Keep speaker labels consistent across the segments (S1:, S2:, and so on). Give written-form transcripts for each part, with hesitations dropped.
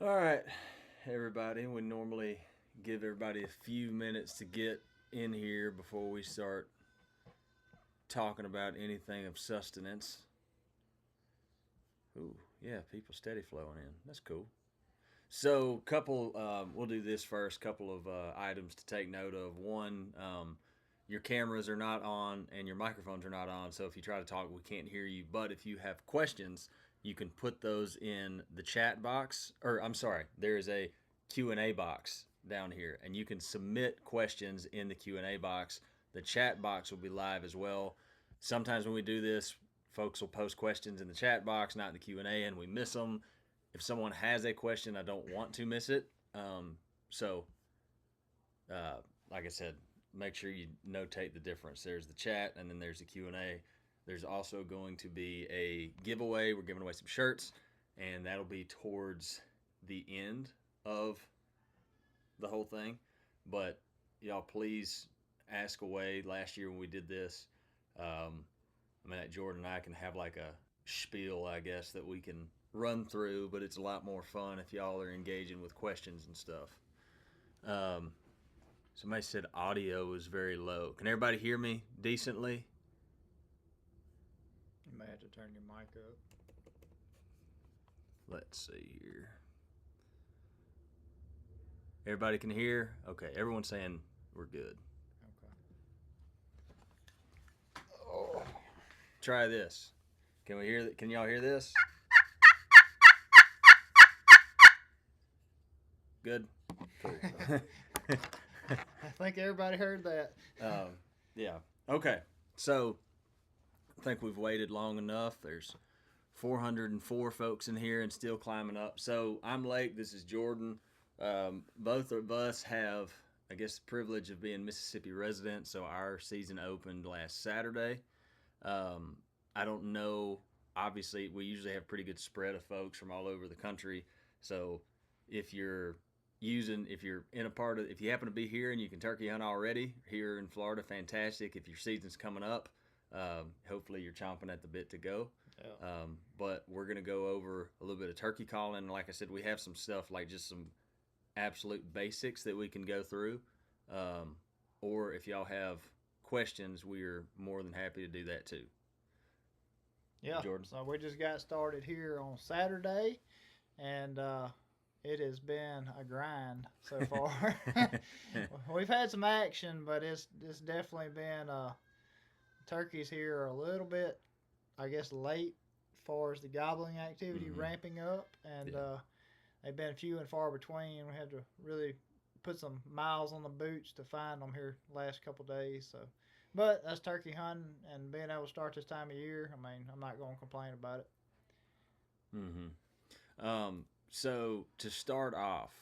S1: All right, everybody. We normally give everybody a few minutes to get in here before we start talking about anything of sustenance. Ooh, yeah, people steady flowing in. That's cool. So, we'll do this first. Couple of items to take note of. One, your cameras are not on and your microphones are not on. So, if you try to talk, we can't hear you. But if you have questions, you can put those in the chat box. Or, I'm sorry, there is a Q&A box down here, and you can submit questions in the Q&A box. The chat box will be live as well. Sometimes when we do this, folks will post questions in the chat box, not in the Q&A, and we miss them. If someone has a question, I don't want to miss it. So, uh, like I said, make sure you notate the difference. There's the chat, and then there's the Q&A. There's also going to be a giveaway. We're giving away some shirts, and that'll be towards the end of the whole thing. But y'all, please ask away. Last year when we did this, Jordan and I can have like a spiel, I guess, that we can run through, but it's a lot more fun if y'all are engaging with questions and stuff. Um, Somebody said audio is very low. Can everybody hear me decently?
S2: You may have to turn your mic up.
S1: Let's see here. Everybody can hear? Okay, everyone's saying we're good.
S2: Okay. Oh.
S1: Try this. Can we hear? Can y'all hear this? Good. Cool.
S2: I think everybody heard that.
S1: Yeah. Okay. So I think we've waited long enough. There's 404 folks in here and still climbing up. So I'm Lake. This is Jordan. Both of us have, I guess, the privilege of being Mississippi residents. So our season opened last Saturday. I don't know. Obviously, we usually have a pretty good spread of folks from all over the country. So if you're if you're in a part of, if you happen to be here and you can turkey hunt already here in Florida, fantastic. If your season's coming up, hopefully you're chomping at the bit to go.
S2: Yeah.
S1: But we're going to go over a little bit of turkey calling. Like I said, we have some stuff like just some absolute basics that we can go through. Or if y'all have questions, we're more than happy to do that too.
S2: Yeah.
S1: Jordan.
S2: So we just got started here on Saturday, and it has been a grind so far. We've had some action, but it's definitely been turkeys here are a little bit, I guess, late as far as the gobbling activity ramping up, and they've been few and far between. We had to really put some miles on the boots to find them here last couple days. So, but that's turkey hunting and being able to start this time of year. I mean, I'm not going to complain about it.
S1: So to start off,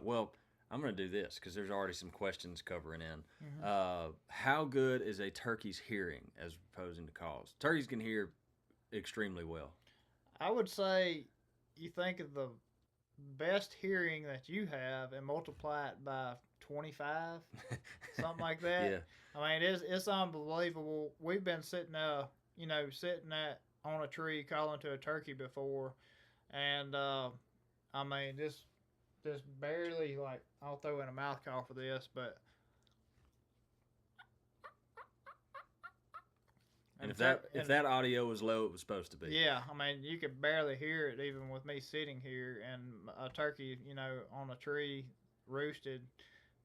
S1: well, I'm going to do this because there's already some questions covering in. How good is a turkey's hearing as opposing to calls? Turkeys can hear extremely well.
S2: I would say you think of the best hearing that you have and multiply it by 25, something like that.
S1: Yeah.
S2: I mean, it's unbelievable. We've been sitting sitting on a tree calling to a turkey before, and I mean, just barely, like, I'll throw in a mouth call for this, but.
S1: And if that audio was low, it was supposed to be.
S2: Yeah, I mean, you could barely hear it even with me sitting here, and a turkey, on a tree, roosted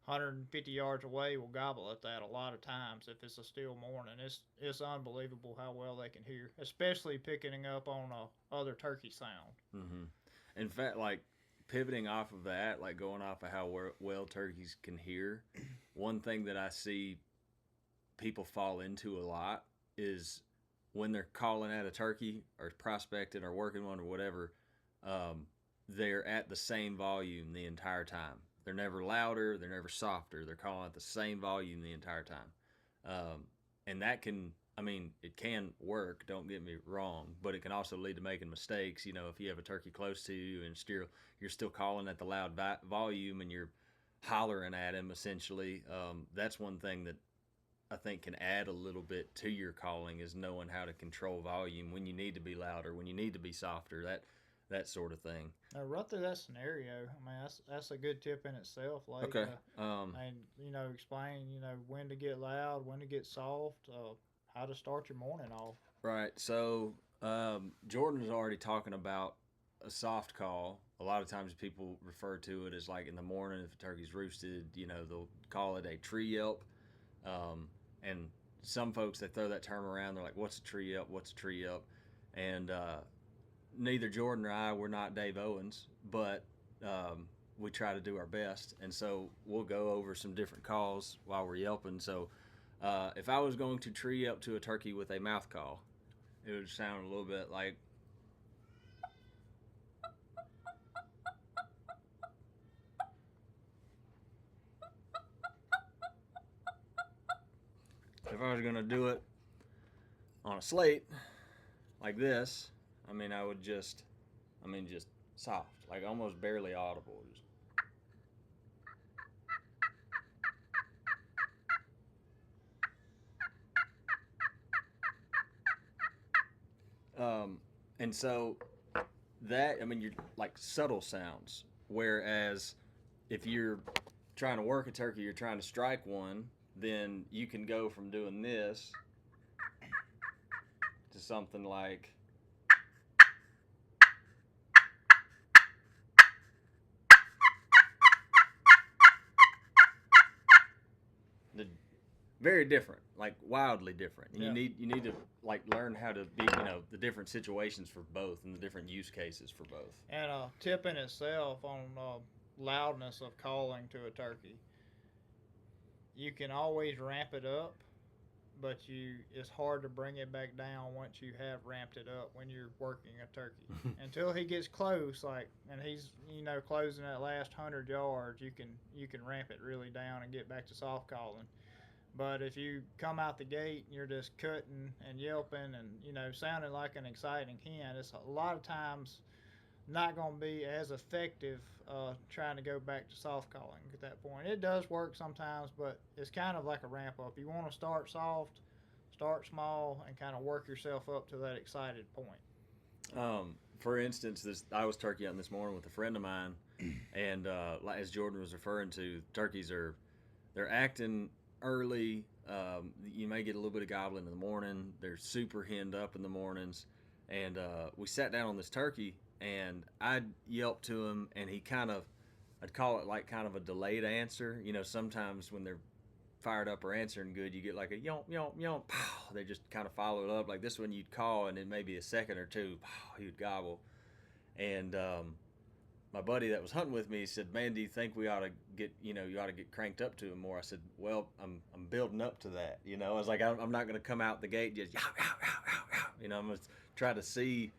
S2: 150 yards away will gobble at that a lot of times if it's a still morning. It's unbelievable how well they can hear, especially picking up on other turkey sound.
S1: In fact, like pivoting off of that, like going off of how well turkeys can hear, one thing that I see people fall into a lot is when they're calling at a turkey or prospecting or working one or whatever, they're at the same volume the entire time. They're never louder, they're never softer. They're calling at the same volume the entire time. And that can, I mean, it can work, don't get me wrong, but it can also lead to making mistakes. If you have a turkey close to you and you're still calling at the loud volume and you're hollering at him, essentially, that's one thing that I think can add a little bit to your calling is knowing how to control volume when you need to be louder, when you need to be softer. That that sort of thing.
S2: Now, run through that scenario. I mean, that's a good tip in itself. Like,
S1: Okay.
S2: and explain, when to get loud, when to get soft, how to start your morning off.
S1: Right. So Jordan was already talking about a soft call. A lot of times people refer to it as like in the morning if a turkey's roosted, they'll call it a tree yelp. And some folks they throw that term around. They're like, "What's a tree yelp? What's a tree yelp?" And neither Jordan or I we're not Dave Owens, but we try to do our best, and so we'll go over some different calls while we're yelping. So if I was going to tree yelp to a turkey with a mouth call, it would sound a little bit like. If I was going to do it on a slate like this, I would just soft, like almost barely audible. And so that, you're like subtle sounds. Whereas if you're trying to work a turkey, you're trying to strike one, then you can go from doing this to something like. The very different, like wildly different. And
S2: Yeah.
S1: you need to like learn how to be, the different situations for both and the different use cases for both.
S2: And a tip in itself on loudness of calling to a turkey. You can always ramp it up, but it's hard to bring it back down once you have ramped it up when you're working a turkey. Until he gets close, and he's closing that last 100 yards, you can ramp it really down and get back to soft calling. But if you come out the gate and you're just cutting and yelping and sounding like an exciting hen, it's a lot of times not going to be as effective trying to go back to soft calling at that point. It does work sometimes, but it's kind of like a ramp up. You want to start soft, start small, and kind of work yourself up to that excited point.
S1: For instance, I was turkey hunting this morning with a friend of mine, and as Jordan was referring to, turkeys they're acting early. You may get a little bit of gobbling in the morning. They're super henned up in the mornings, and we sat down on this turkey, and I'd yelp to him, and I'd call it like kind of a delayed answer. Sometimes when they're fired up or answering good, you get like a yomp, yomp, yomp. Pow. They just kind of follow it up. Like this one, you'd call, and in maybe a second or two, pow, he would gobble. And my buddy that was hunting with me said, "Man, do you think we ought to you ought to get cranked up to him more?" I said, "Well, I'm building up to that. I was like, I'm not going to come out the gate just yow, yow, yow, yow, yow. I'm going to try to see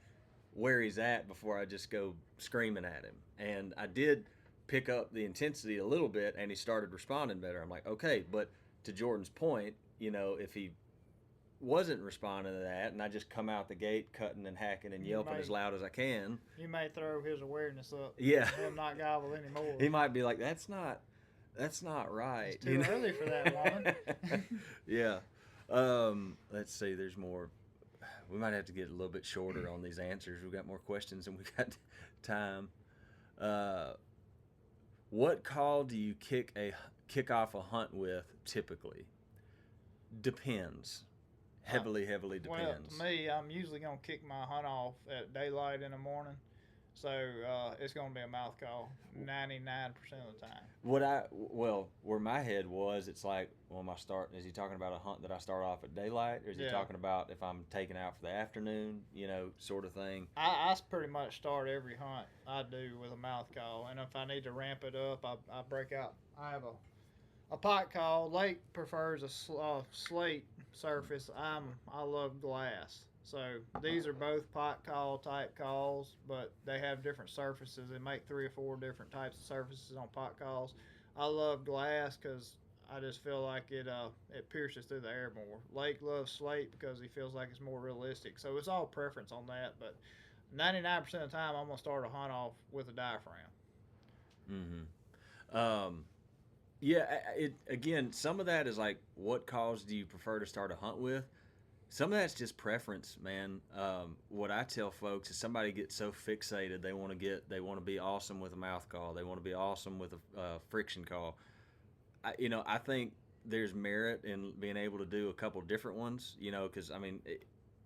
S1: where he's at before I just go screaming at him." And I did pick up the intensity a little bit, and he started responding better. I'm like, okay, but to Jordan's point, if he wasn't responding to that, and I just come out the gate cutting and hacking and yelping as loud as I can,
S2: you may throw his awareness up.
S1: Yeah,
S2: him not gobble anymore.
S1: He might be like, "That's not right."
S2: It's too early for that woman.
S1: Yeah. Let's see. There's more. We might have to get a little bit shorter on these answers. We've got more questions than we got time. What call do you kick off a hunt with typically? Depends. Heavily depends.
S2: Well, to me, I'm usually going to kick my hunt off at daylight in the morning. So it's going to be a mouth call 99% of the time.
S1: Where my head was, it's like, well, is he talking about a hunt that I start off at daylight, or is he talking about if I'm taking out for the afternoon, sort of thing?
S2: I pretty much start every hunt I do with a mouth call, and if I need to ramp it up, I break out. I have a pot call. Lake prefers a slate surface. I love glass. So these are both pot call type calls, but they have different surfaces. They make 3 or 4 different types of surfaces on pot calls. I love glass because I just feel like it pierces through the air more. Lake loves slate because he feels like it's more realistic. So it's all preference on that, but 99% of the time I'm gonna start a hunt off with a diaphragm.
S1: Yeah. Again, some of that is like, what calls do you prefer to start a hunt with? Some of that's just preference, man. What I tell folks is somebody gets so fixated they want to be awesome with a mouth call, they want to be awesome with a friction call. I think there's merit in being able to do a couple different ones. Because I mean,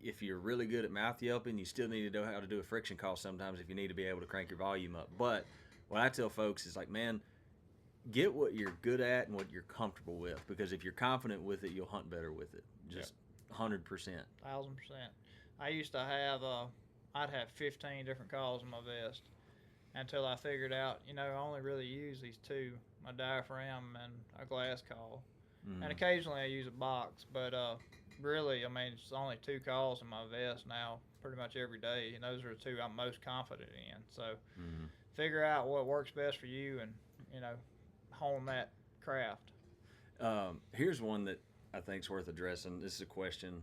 S1: if you're really good at mouth yelping, you still need to know how to do a friction call sometimes if you need to be able to crank your volume up. But what I tell folks is like, man, get what you're good at and what you're comfortable with, because if you're confident with it, you'll hunt better with it. Just 100%.
S2: 1,000%. I used to have I'd have 15 different calls in my vest until I figured out, I only really use these two, my diaphragm and a glass call. And
S1: Mm.
S2: occasionally I use a box, but really, I mean, it's only two calls in my vest now, pretty much every day, and those are the two I'm most confident in. So
S1: Mm.
S2: figure out what works best for you, and you know, hone that craft.
S1: Here's one that I think is worth addressing. This is a question.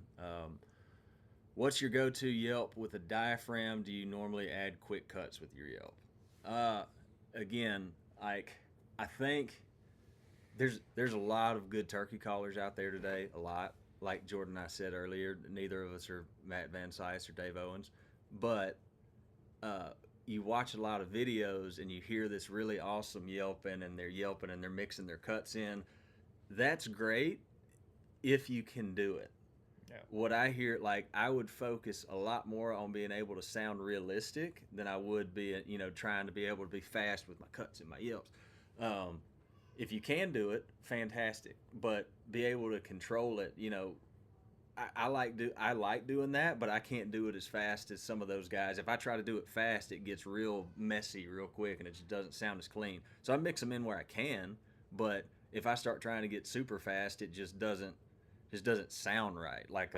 S1: What's your go-to Yelp with a diaphragm? Do you normally add quick cuts with your Yelp? Uh, Again, like I think there's a lot of good turkey callers out there today. A lot, like Jordan and I said earlier. Neither of us are Matt Van Sice or Dave Owens, but uh, you watch a lot of videos and you hear this really awesome yelping and they're mixing their cuts in. That's great if you can do it.
S2: Yeah,
S1: What I hear, like, I would focus a lot more on being able to sound realistic than I would be, trying to be able to be fast with my cuts and my yelps. Um, if you can do it, fantastic. But be able to control it, I like doing that, but I can't do it as fast as some of those guys. If I try to do it fast, it gets real messy real quick, and it just doesn't sound as clean. So I mix them in where I can, but if I start trying to get super fast, it just doesn't sound right. Like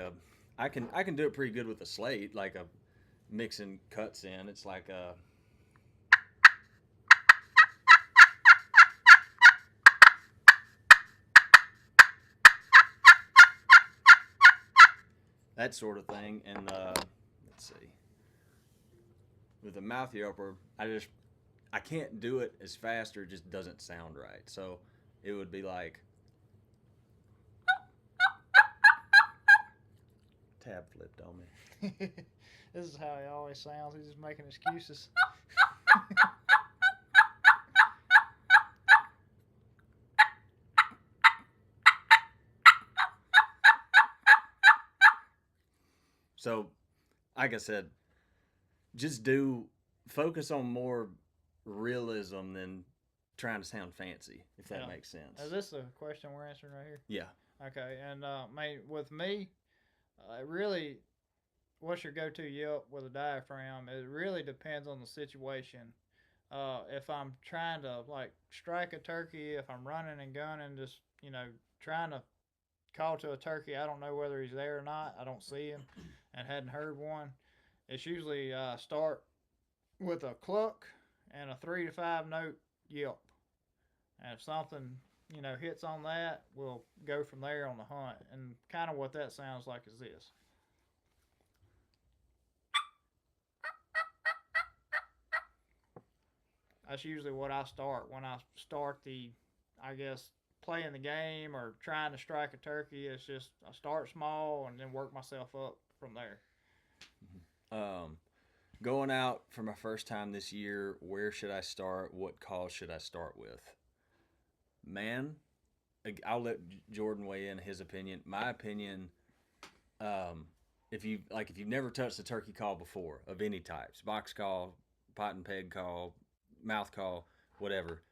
S1: I can do it pretty good with a slate, like a mixing cuts in. It's like that sort of thing. And let's see, with a mouth yelper, I can't do it as fast, or it just doesn't sound right. So it would be like tab flipped on me.
S2: this is how he always sounds. He's just making excuses.
S1: So, like I said, just do focus on more realism than trying to sound fancy, if that
S2: Yeah.
S1: makes sense.
S2: Is this the question we're answering right here?
S1: Yeah.
S2: Okay, and with me, really, what's your go-to yelp with a diaphragm? It really depends on the situation. If I'm trying to like strike a turkey, if I'm running and gunning, just trying to call to a turkey, I don't know whether he's there or not. I don't see him, and hadn't heard one. It's usually start with a cluck and a 3 to 5 note yelp, and if something hits on that, we'll go from there on the hunt. And kind of what that sounds like is this. That's usually what I start when I start I guess, playing the game or trying to strike a turkey. It's just I start small and then work myself up from there.
S1: Um, Going out for my first time this year, where should I start? What call should I start with? Man, I'll let Jordan weigh in his opinion. My opinion, um, if you've never touched a turkey call before of any types, box call, pot and peg call, mouth call, whatever,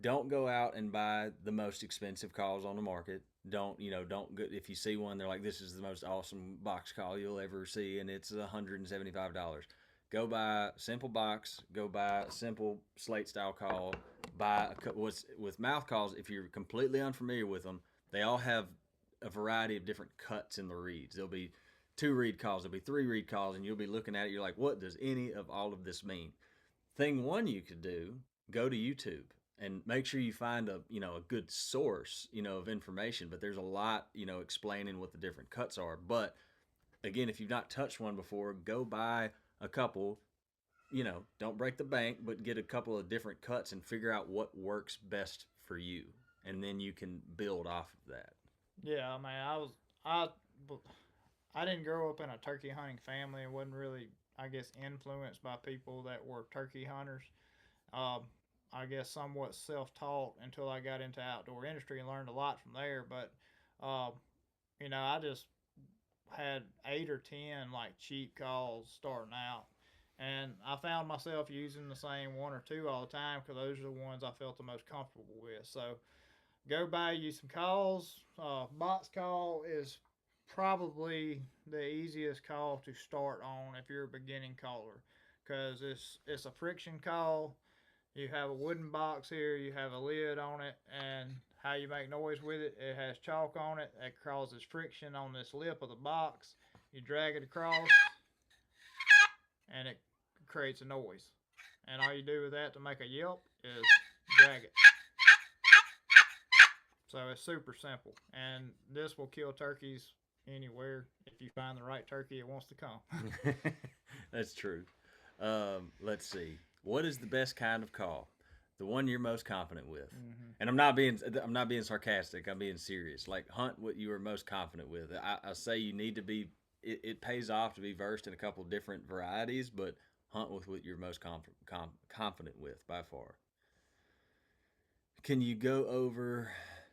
S1: don't go out and buy the most expensive calls on the market. Don't go, if you see one, they're like, this is the most awesome box call you'll ever see, and it's $175. Go buy a simple box. Go buy a simple slate style call. Buy what's with mouth calls. If you're completely unfamiliar with them, they all have a variety of different cuts in the reeds. There'll be two reed calls. There'll be three reed calls, and you'll be looking at it. You're like, what does any of all of this mean? Thing one you could do, go to YouTube and make sure you find a good source of information. But there's a lot explaining what the different cuts are. But again, if you've not touched one before, go buy a couple. Don't break the bank, but get a couple of different cuts and figure out what works best for you, and then you can build off of that.
S2: Yeah, I mean, I I didn't grow up in a turkey hunting family. I wasn't really, I guess, influenced by people that were turkey hunters. Um, I guess somewhat self-taught until I got into outdoor industry and learned a lot from there. But uh, I just had 8 or 10 like cheap calls starting out, and I found myself using the same one or two all the time because those are the ones I felt the most comfortable with. So go buy you some calls. Box call is probably the easiest call to start on if you're a beginning caller, because it's a friction call. You have a wooden box here, you have a lid on it, and how you make noise with it, it has chalk on it that causes friction on this lip of the box. You drag it across, and it creates a noise. And all you do with that to make a yelp is drag it. So it's super simple, and this will kill turkeys anywhere if you find the right turkey it wants to come.
S1: That's true. Let's see. What is the best kind of call? The one you're most confident with.
S2: Mm-hmm.
S1: And I'm not being sarcastic. I'm being serious. Like hunt what you are most confident with. I say you need to be. It pays off to be versed in a couple different varieties, but hunt with what you're most confident with by far. Can you go over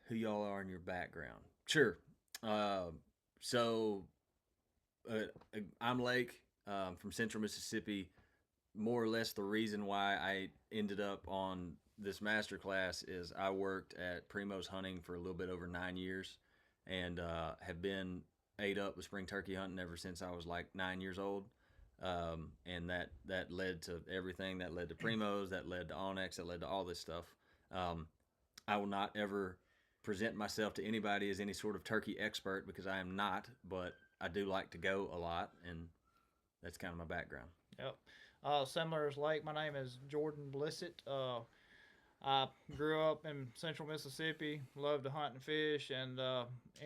S1: who y'all are in your background? Sure. Uh, so I'm Lake from Central Mississippi. More or less, the reason why I ended up on this master class is I worked at Primo's Hunting for a little bit over 9 years, and have been ate up with spring turkey hunting ever since I was like 9 years old. And that led to everything. That led to Primos. That led to onX. That led to all this stuff. Um, I will not ever present myself to anybody as any sort of turkey expert because I am not, but I do like to go a lot, and that's kind of my background.
S2: Yep. Similar as Lake, my name is Jordan Blissett. I grew up in central Mississippi, loved to hunt and fish, and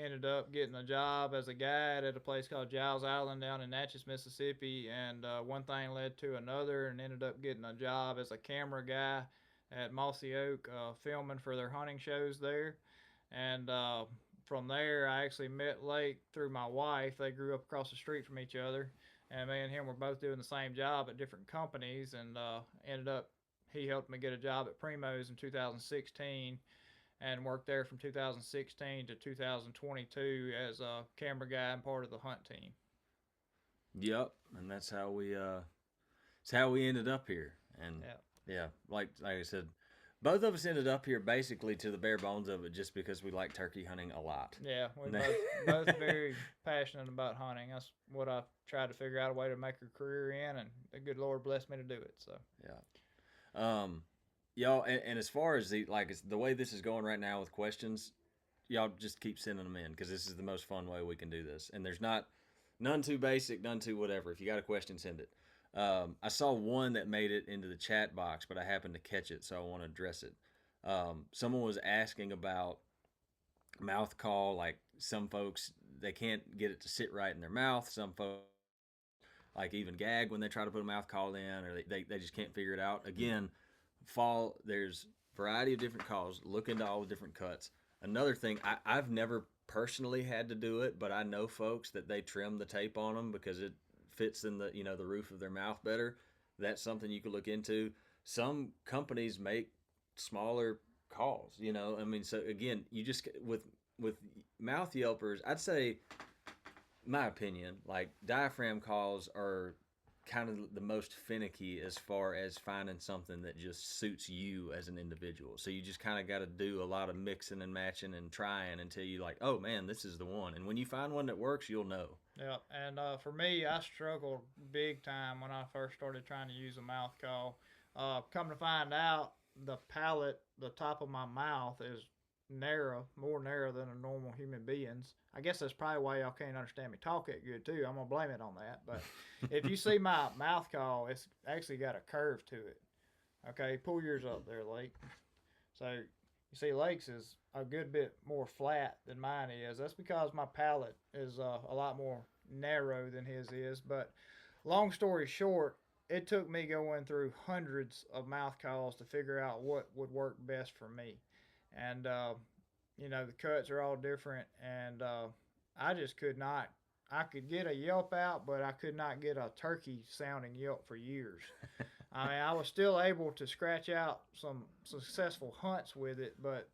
S2: ended up getting a job as a guide at a place called Giles Island down in Natchez, Mississippi. And one thing led to another, and ended up getting a job as a camera guy at Mossy Oak, filming for their hunting shows there. And from there, I actually met Lake through my wife. They grew up across the street from each other, and me and him were both doing the same job at different companies, and ended up he helped me get a job at Primo's in 2016 and worked there from 2016 to 2022 as a camera guy and part of the hunt team.
S1: Yep, and it's how we ended up here. And
S2: Yeah.
S1: yeah, like I said, both of us ended up here basically to the bare bones of it, just because we like turkey hunting a lot.
S2: Yeah, we both very passionate about hunting. That's what I tried to figure out a way to make a career in, and the good Lord blessed me to do it. So
S1: Yeah. Um, y'all, and as far as the way this is going right now with questions, y'all just keep sending them in because this is the most fun way we can do this. And there's none too basic, none too whatever. If you got a question, send it. I saw one that made it into the chat box, but I happened to catch it, so I want to address it. Someone was asking about mouth call. Like some folks, they can't get it to sit right in their mouth. Some folks like even gag when they try to put a mouth call in, or they just can't figure it out. Again, there's variety of different calls. Look into all the different cuts. Another thing, I've never personally had to do it, but I know folks that they trim the tape on them because it fits in the roof of their mouth better. That's something you could look into. Some companies make smaller calls. I mean, so again, you just with mouth yelpers, I'd say, my opinion, like diaphragm calls are kind of the most finicky as far as finding something that just suits you as an individual. So you just kind of got to do a lot of mixing and matching and trying until you like, oh man, this is the one. And when you find one that works, you'll know.
S2: yeah, and for me, I struggled big time when I first started trying to use a mouth call. Come to find out, the palate, the top of my mouth is narrow, more narrow than a normal human being's. I guess that's probably why y'all can't understand me talk it good too. I'm gonna blame it on that. But if you see my mouth call, it's actually got a curve to it. Okay, pull yours up there, Lake. So you see, Lake's is a good bit more flat than mine is. That's because my palate is a lot more narrow than his is. But long story short, it took me going through hundreds of mouth calls to figure out what would work best for me. And the cuts are all different, and I just could not I could get a yelp out, but I could not get a turkey sounding yelp for years. I mean, I was still able to scratch out some successful hunts with it, but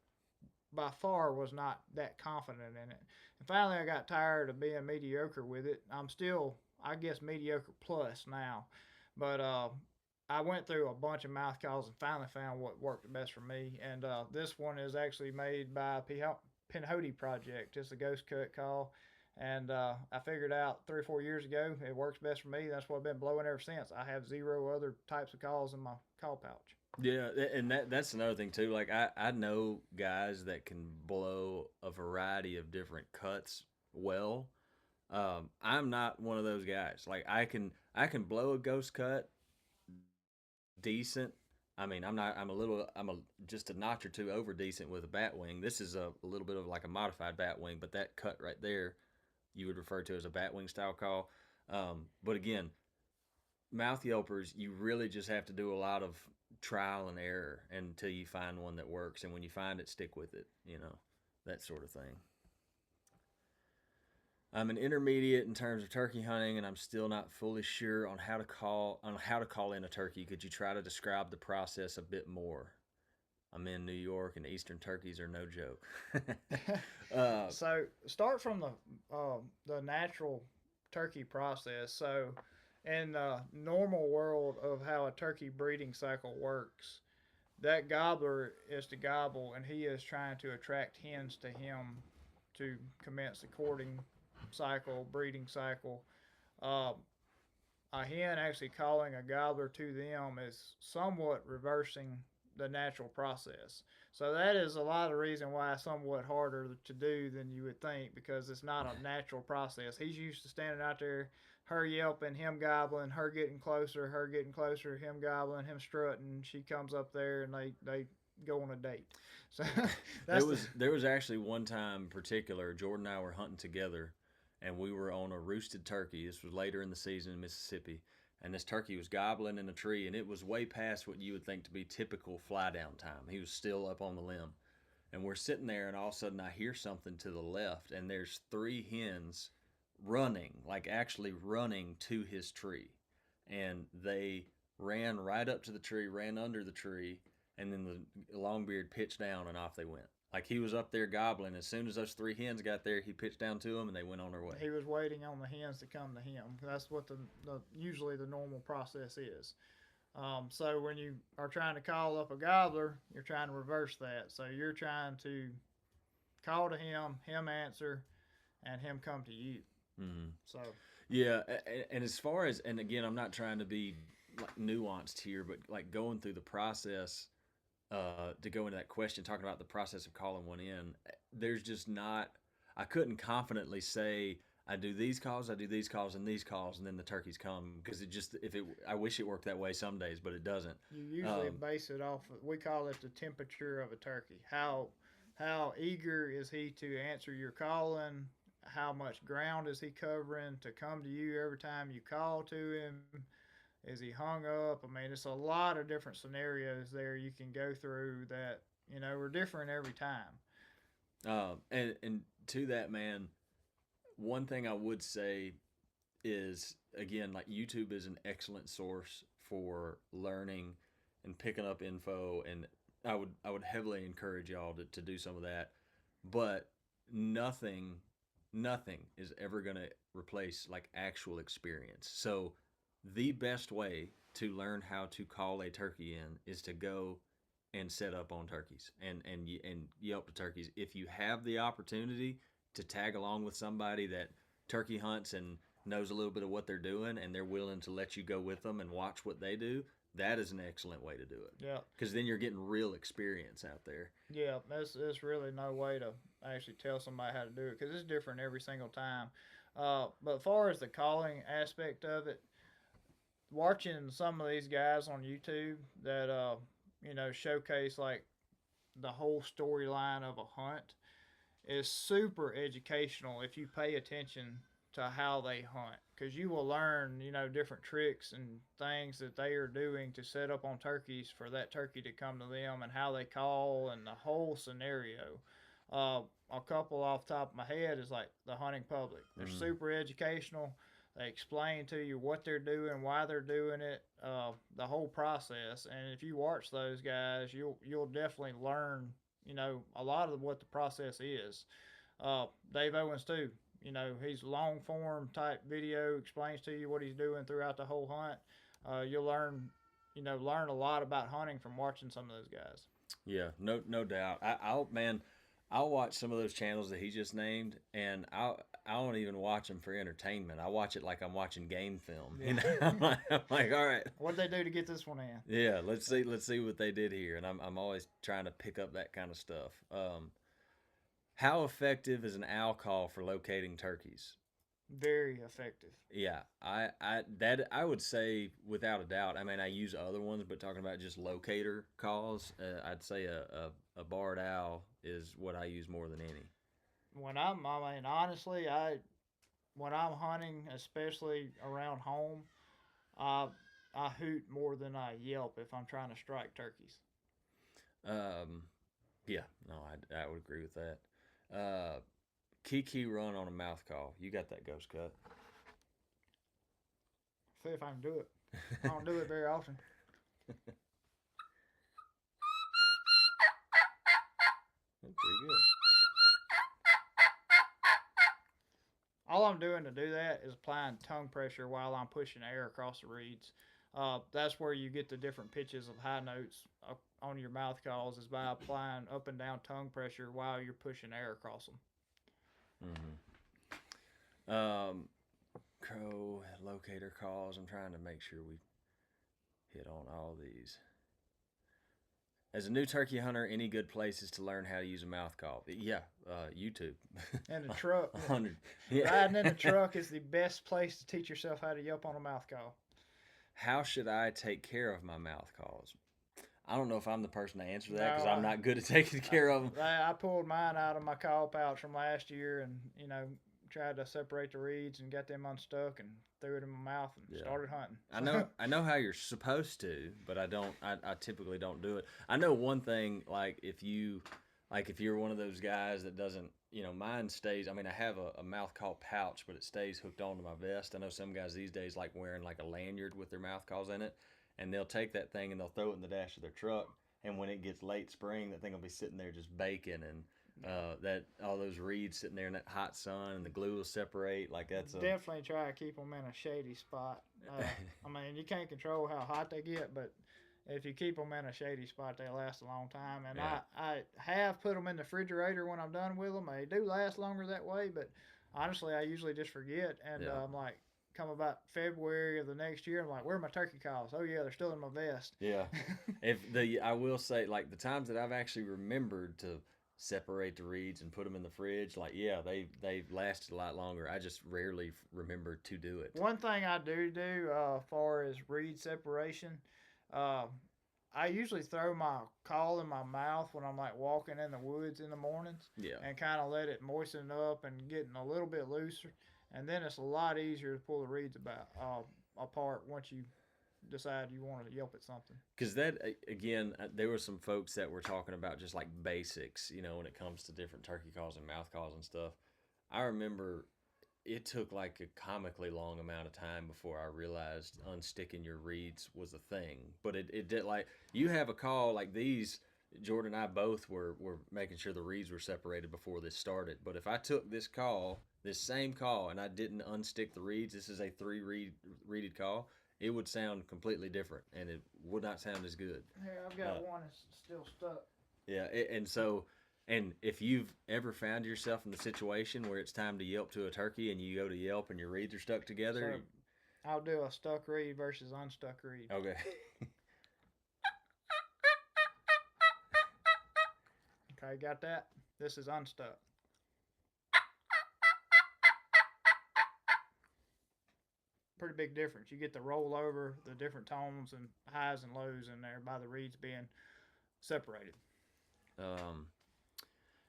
S2: by far was not that confident in it. And finally, I got tired of being mediocre with it. I'm still, I guess, mediocre plus now, but I went through a bunch of mouth calls and finally found what worked the best for me. And this one is actually made by Pinhoti Project. It's a ghost cut call. And I figured out 3 or 4 years ago it works best for me. That's what I've been blowing ever since. I have zero other types of calls in my call pouch.
S1: Yeah, and that's another thing too. Like I know guys that can blow a variety of different cuts well. I'm not one of those guys. Like I can blow a ghost cut decent. I mean, I'm not. I'm a little. I'm a just a notch or two over decent with a bat wing. This is a little bit of like a modified bat wing, but that cut right there, you would refer to as a bat wing style call. But again, mouth yelpers, you really just have to do a lot of trial and error until you find one that works. And when you find it, stick with it. That sort of thing. I'm an intermediate in terms of turkey hunting, and I'm still not fully sure on how to call in a turkey. Could you try to describe the process a bit more? I'm in New York, and Eastern turkeys are no joke. uh,
S2: So start from the natural turkey process. So in the normal world of how a turkey breeding cycle works, that gobbler is to gobble, and he is trying to attract hens to him to commence the courting cycle, breeding cycle. Uh, a hen actually calling a gobbler to them is somewhat reversing the natural process. So that is a lot of reason why it's somewhat harder to do than you would think because it's not a natural process. He's used to standing out there, her yelping, him gobbling, her getting closer, him gobbling, him strutting. She comes up there and they go on a date. So
S1: there
S2: that's the
S1: was there was actually one time in particular, Jordan and I were hunting together, and we were on a roosted turkey. This was later in the season in Mississippi, and this turkey was gobbling in a tree, and it was way past what you would think to be typical fly down time. He was still up on the limb, and we're sitting there, and all of a sudden I hear something to the left, and there's three hens running, like actually running to his tree, and they ran right up to the tree, ran under the tree, and then the longbeard pitched down, and off they went. Like he was up there gobbling. As soon as those three hens got there, he pitched down to them, and they went on their way.
S2: he was waiting on the hens to come to him. That's what the usually the normal process is. So when you are trying to call up a gobbler, you're trying to reverse that. So you're trying to call to him answer, and him come to you.
S1: Mm-hmm.
S2: So
S1: Yeah, and as far as, and again, I'm not trying to be like nuanced here, but like going through the process to go into that question, talking about the process of calling one in, there's just not. I couldn't confidently say I do these calls, I do these calls, and these calls, and then the turkeys come because it just if it. I wish it worked that way some days, but it doesn't.
S2: you usually
S1: Um,
S2: base it off. We call it the temperature of a turkey. How eager is he to answer your calling? How much ground is he covering to come to you every time you call to him? Is he hung up? I mean, it's a lot of different scenarios there you can go through that are different every time.
S1: and to that man, one thing I would say is again like YouTube is an excellent source for learning and picking up info, and I would heavily encourage y'all to do some of that. But nothing nothing is ever going to replace like actual experience. So the best way to learn how to call a turkey in is to go and set up on turkeys and yelp to turkeys. If you have the opportunity to tag along with somebody that turkey hunts and knows a little bit of what they're doing and they're willing to let you go with them and watch what they do, that is an excellent way to do it
S2: Yeah,
S1: because then you're getting real experience out there.
S2: yeah. There's really no way to actually tell somebody how to do it because it's different every single time. But as far as the calling aspect of it, watching some of these guys on YouTube that showcase like the whole storyline of a hunt is super educational if you pay attention to how they hunt because you will learn different tricks and things that they are doing to set up on turkeys for that turkey to come to them and how they call and the whole scenario. Uh, a couple off the top of my head is like the Hunting Public. They're
S1: Mm.
S2: super educational. They explain to you what they're doing, why they're doing it, the whole process. And if you watch those guys, you'll definitely learn, a lot of what the process is. Dave Owens too. He's long form type video, explains to you what he's doing throughout the whole hunt. You'll learn a lot about hunting from watching some of those guys.
S1: Yeah, no doubt. I'll watch some of those channels that he just named, and I don't even watch them for entertainment. I watch it like I'm watching game film. You
S2: Yeah.
S1: know, I'm like, all right,
S2: What did they do to get this one in?
S1: yeah, let's see what they did here, and I'm always trying to pick up that kind of stuff. How effective is an owl call for locating turkeys?
S2: Very effective.
S1: Yeah, I would say without a doubt. I mean, I use other ones, but talking about just locator calls, I'd say a barred owl is what I use more than any.
S2: I mean, honestly, when I'm hunting, especially around home, I I hoot more than I yelp if I'm trying to strike turkeys.
S1: Um, yeah, no, I would agree with that. Kiki run on a mouth call. You got that ghost cut.
S2: See if I can do it. I don't do it very often.
S1: That's pretty good.
S2: All I'm doing to do that is applying tongue pressure while I'm pushing air across the reeds. That's where you get the different pitches of high notes on your mouth calls is by applying up and down tongue pressure while you're pushing air across them.
S1: Mm-hmm. Crow locator calls. I'm trying to make sure we hit on all these. As a new turkey hunter, any good places to learn how to use a mouth call? Yeah, YouTube.
S2: And the truck,
S1: 100. Yeah.
S2: riding in the truck is the best place to teach yourself how to yelp on a mouth call.
S1: How should I take care of my mouth calls? I don't know if I'm the person to answer that because
S2: No,
S1: I'm not good at taking care of them.
S2: I pulled mine out of my call pouch from last year and, tried to separate the reeds and got them unstuck and threw it in my mouth and
S1: Yeah.
S2: started hunting.
S1: I know how you're supposed to, but I typically don't do it. I know one thing, if you're one of those guys that doesn't, mine stays. I mean, I have a mouth call pouch, but it stays hooked onto my vest. I know some guys these days like wearing like a lanyard with their mouth calls in it, and they'll take that thing and they'll throw it in the dash of their truck. And when it gets late spring, that thing will be sitting there just baking, and that all those reeds sitting there in that hot sun, and the glue will separate. Like that's a
S2: Definitely try to keep them in a shady spot. I mean, you can't control how hot they get, but if you keep them in a shady spot, they last a long time. And
S1: Yeah.
S2: I have put them in the refrigerator when I'm done with them. They do last longer that way, but honestly, I usually just forget. And
S1: Yeah.
S2: I'm like, come about February of the next year, I'm like, where are my turkey calls? Oh yeah, they're still in my vest.
S1: Yeah. I will say, like, the times that I've actually remembered to separate the reeds and put them in the fridge, like, yeah, they've lasted a lot longer. I just rarely remember to do it.
S2: One thing I do far as reed separation, uh, I usually throw my call in my mouth when I'm like walking in the woods in the mornings
S1: Yeah.
S2: and kind of let it moisten up and getting a little bit looser. And then it's a lot easier to pull the reeds apart once you decide you want to yelp at something.
S1: Because that, again, there were some folks that were talking about just like basics, when it comes to different turkey calls and mouth calls and stuff. I remember it took like a comically long amount of time before I realized unsticking your reeds was a thing. But it did, like, you have a call like these. Jordan and I both were making sure the reeds were separated before this started. But if I took this same call, and I didn't unstick the reeds, this is a reeded call, it would sound completely different, and it would not sound as good.
S2: Here, I've got one that's still stuck.
S1: Yeah, and if you've ever found yourself in the situation where it's time to yelp to a turkey, and you go to yelp and your reeds are stuck together,
S2: So I'll do a stuck reed versus unstuck reed.
S1: okay.
S2: Okay, got that? This is unstuck. Pretty big difference. You get the roll over, the different tones and highs and lows in there by the reeds being separated.
S1: Um,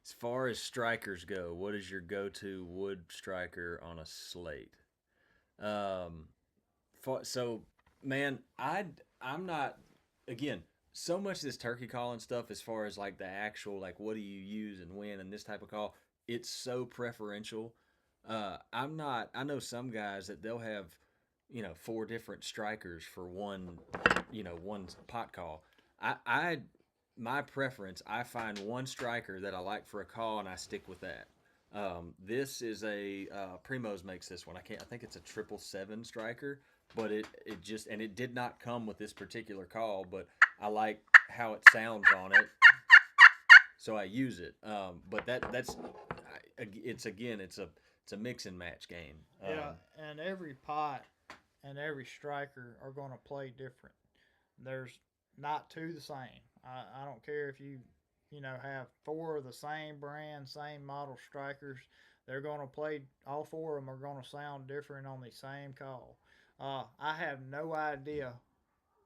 S1: as far as strikers go, what is your go-to wood striker on a slate? Um, so man, I'm not, again, so much of this turkey calling stuff, as far as like the actual, like, what do you use and when and this type of call, it's so preferential. I'm not. I know some guys that they'll have, four different strikers for one, one pot call. I my preference. I find one striker that I like for a call, and I stick with that. This is a Primos makes this one. I can't. I think it's a 777 striker, but it just, and it did not come with this particular call, but I like how it sounds on it, so I use it. But that's it's, again, it's a mix and match game.
S2: Yeah, and every pot and every striker are going to play different. There's not two the same. I don't care if you have four of the same brand, same model strikers. They're going to play. All four of them are going to sound different on the same call. I have no idea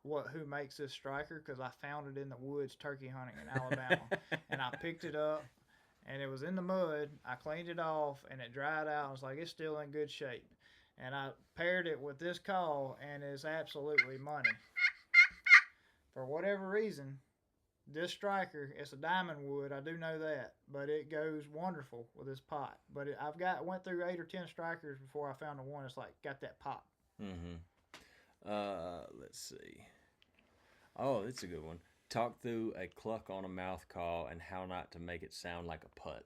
S2: who makes this striker because I found it in the woods turkey hunting in Alabama, and I picked it up, and it was in the mud. I cleaned it off, and it dried out. I was like, it's still in good shape, and I paired it with this call, and it's absolutely money. For whatever reason, this striker, it's a diamond wood. I do know that, but it goes wonderful with this pot. But went through 8 or 10 strikers before I found the one that's like got that pop.
S1: Mm-hmm. Let's see. Oh, that's a good one. Talk through a cluck on a mouth call and how not to make it sound like a putt.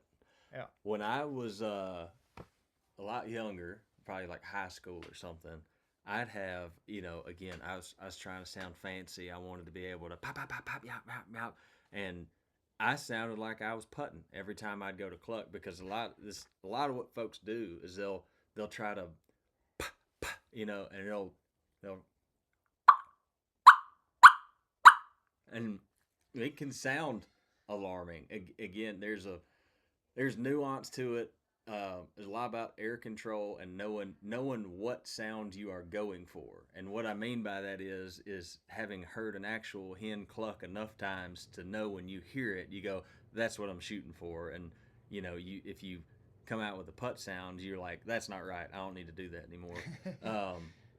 S2: Yeah.
S1: When I was a lot younger, probably like high school or something, I'd have, again, I was trying to sound fancy. I wanted to be able to pop, pop, pop, pop, yop, yop, yop, and I sounded like I was putting every time I'd go to cluck, because a lot of what folks do is they'll try to, and they'll and it can sound alarming. Again, there's nuance to it. There's a lot about air control and knowing what sound you are going for. And what I mean by that is having heard an actual hen cluck enough times to know when you hear it, you go, that's what I'm shooting for. And if you come out with a putt sound, you're like, that's not right. I don't need to do that anymore.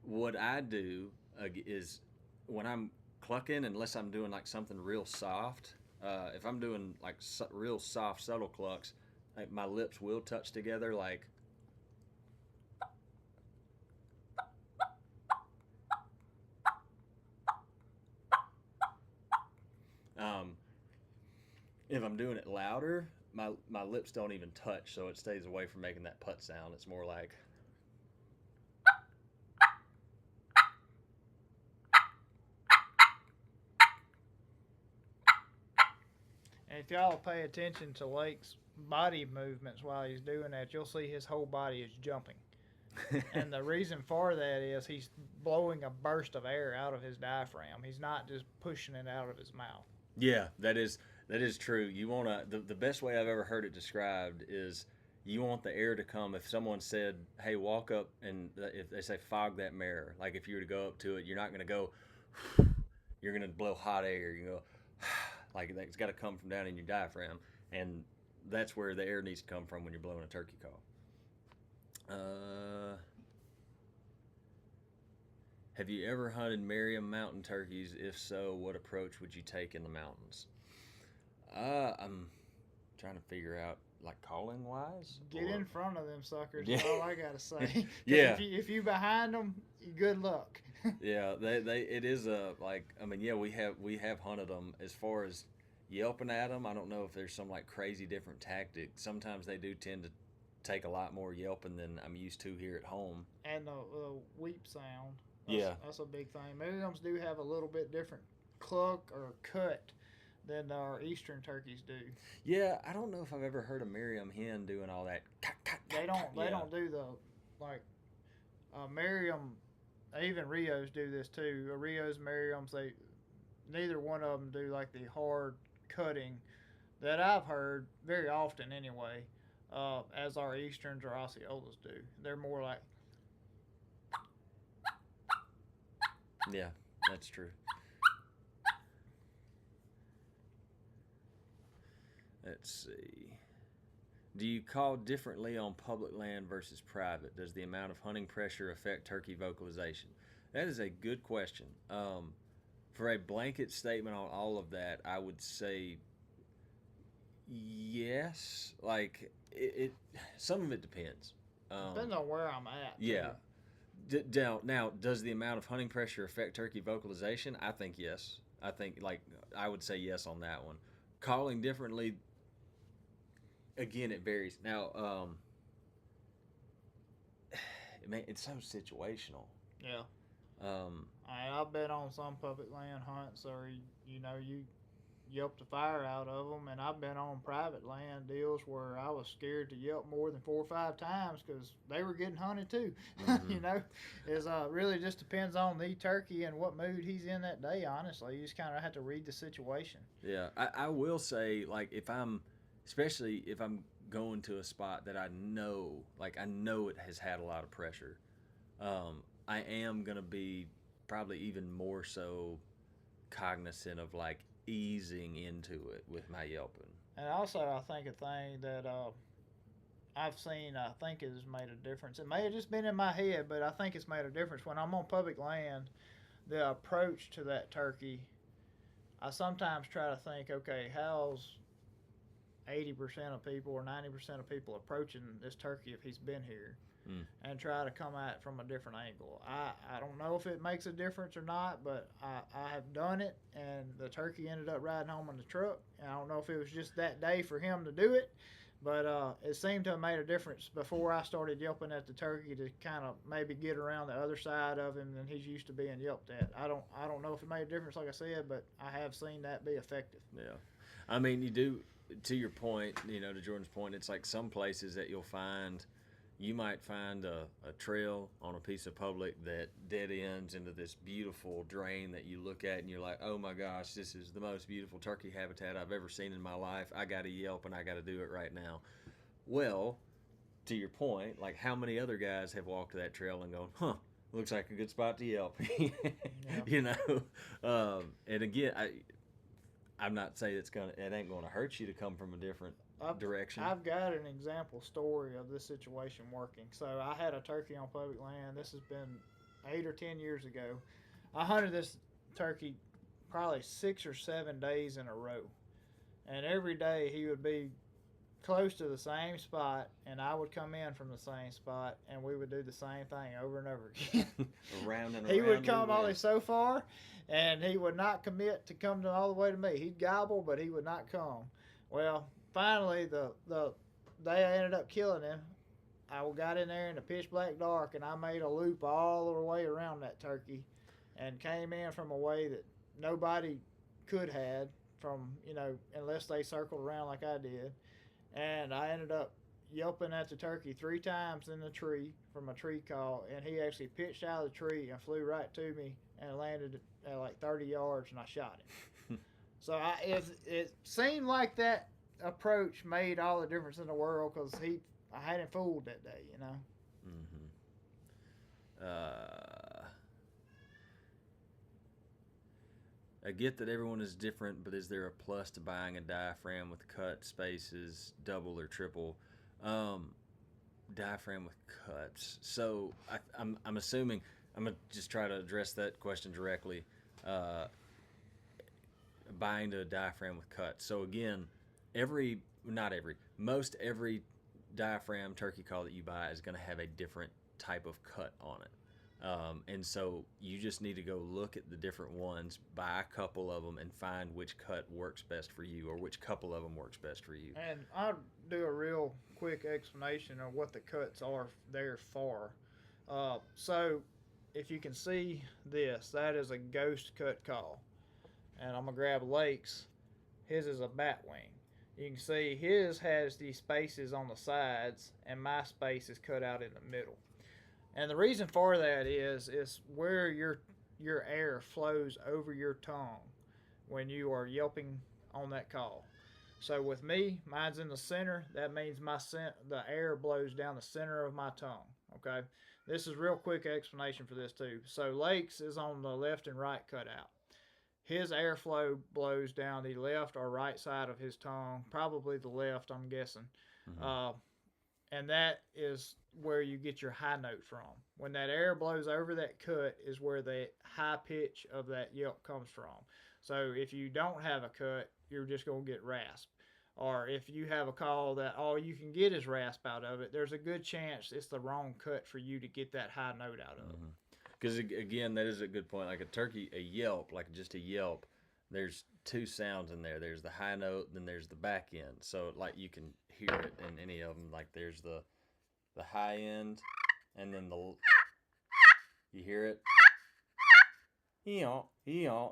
S1: What I do is, when I'm clucking, unless I'm doing like something real soft, if I'm doing like real soft, subtle clucks, like my lips will touch together, like, um, if I'm doing it louder, my lips don't even touch, so it stays away from making that putt sound. It's more like,
S2: And if y'all pay attention to Lake's body movements while he's doing that, you'll see his whole body is jumping. And the reason for that is he's blowing a burst of air out of his diaphragm. He's not just pushing it out of his mouth.
S1: yeah, that is true. You want to, the best way I've ever heard it described is, you want the air to come. If someone said, hey, walk up, and if they say fog that mirror, like if you were to go up to it, you're not going to go, you're going to blow hot air. You go, like, it's got to come from down in your diaphragm. And that's where the air needs to come from when you're blowing a turkey call. Have you ever hunted Merriam mountain turkeys? If so, what approach would you take in the mountains? I'm trying to figure out, like, calling wise.
S2: Get in front of them suckers.
S1: Yeah.
S2: That's all I gotta say.
S1: Yeah.
S2: If you behind them, good luck.
S1: Yeah, they it is a, like, I mean, yeah, we have hunted them. As far as yelping at them, I don't know if there's some like crazy different tactic. Sometimes they do tend to take a lot more yelping than I'm used to here at home.
S2: And the weep sound.
S1: Yeah.
S2: That's a big thing. Merriams do have a little bit different cluck or cut than our eastern turkeys do.
S1: Yeah, I don't know if I've ever heard a Merriam hen doing all that.
S2: They don't. They
S1: Yeah.
S2: don't do the like Merriam. Even Rios do this too. Rios, Merriams, neither one of them do like the hard cutting that I've heard very often anyway. As our easterns or Osceolas do. They're more like.
S1: Yeah, that's true. Let's see. Do you call differently on public land versus private? Does the amount of hunting pressure affect turkey vocalization? That is a good question. For a blanket statement on all of that, I would say yes. Like it some of it depends.
S2: Depends on where I'm at
S1: Yeah.
S2: too.
S1: Now, does the amount of hunting pressure affect turkey vocalization? I think yes. I think like I would say yes on that one. Calling differently, again, it varies. Now, man, it's so situational.
S2: Yeah.
S1: Um,
S2: I've been on some public land hunts, or you yelp the fire out of them, and I've been on private land deals where I was scared to yelp more than 4 or 5 times because they were getting hunted too.
S1: mhm.
S2: you know, is really just depends on the turkey and what mood he's in that day. Honestly, you just kind of have to read the situation.
S1: Yeah, I will say, like, especially if I'm going to a spot that I know, like, I know it has had a lot of pressure, I am going to be probably even more so cognizant of, like, easing into it with my yelping.
S2: And also, I think a thing that I've seen, I think has made a difference. It may have just been in my head, but I think it's made a difference when I'm on public land. The approach to that turkey, I sometimes try to think, okay, how's 80% of people or 90% of people approaching this turkey if he's been here,
S1: Mm.
S2: and try to come at it from a different angle. I don't know if it makes a difference or not, but I have done it, and the turkey ended up riding home in the truck. And I don't know if it was just that day for him to do it, but it seemed to have made a difference before I started yelping at the turkey to kind of maybe get around the other side of him than he's used to being yelped at. I don't know if it made a difference, like I said, but I have seen that be effective.
S1: Yeah. I mean, you do, to your point, to Jordan's point, it's like some places that you might find a trail on a piece of public that dead ends into this beautiful drain that you look at and you're like, oh my gosh, this is the most beautiful turkey habitat I've ever seen in my life. I got to yelp and I got to do it right now. Well, to your point, like how many other guys have walked that trail and gone, huh, looks like a good spot to yelp,
S2: Yeah.
S1: you know? And again, I'm not saying it ain't going to hurt you to come from a different direction.
S2: I've got an example story of this situation working. So I had a turkey on public land. This has been 8 or 10 years ago. I hunted this turkey probably 6 or 7 days in a row, and every day he would be close to the same spot, and I would come in from the same spot, and we would do the same thing over and over again.
S1: Around and
S2: He
S1: around.
S2: would come only so far, and he would not commit to come to all the way to me. He'd gobble, but he would not come. Well, finally, the day I ended up killing him, I got in there in the pitch black dark, and I made a loop all the way around that turkey, and came in from a way that nobody could had from unless they circled around like I did, and I ended up yelping at the turkey 3 times in the tree from a tree call, and he actually pitched out of the tree and flew right to me and landed at like 30 yards, and I shot him. So it seemed like that approach made all the difference in the world because I had him fooled that day.
S1: I get that everyone is different, but is there a plus to buying a diaphragm with cut spaces, double or triple? Diaphragm with cuts. So I'm assuming I'm gonna just try to address that question directly. Uh, Buying a diaphragm with cuts. So again, most every diaphragm turkey call that you buy is going to have a different type of cut on it. And so you just need to go look at the different ones, buy a couple of them, and find which cut works best for you, or which couple of them works best for you.
S2: And I'll do a real quick explanation of what the cuts are there for. So if you can see this, that is a ghost cut call. And I'm going to grab Lake's. His is a bat wing. You can see his has these spaces on the sides, and my space is cut out in the middle. And the reason for that is where your air flows over your tongue when you are yelping on that call. So with me, mine's in the center. That means the air blows down the center of my tongue. Okay, this is real quick explanation for this too. So Lake's is on the left and right cutout. His airflow blows down the left or right side of his tongue, probably the left, I'm guessing.
S1: Mm-hmm.
S2: and that is where you get your high note from. When that air blows over that cut is where the high pitch of that yelp comes from. So if you don't have a cut, you're just going to get rasp. Or if you have a call that all you can get is rasp out of it, there's a good chance it's the wrong cut for you to get that high note out of.
S1: Because again, that is a good point. Like a turkey, a yelp, like just a yelp. There's two sounds in there. There's the high note, then there's the back end. So like you can hear it in any of them. Like there's the high end, and then you hear it,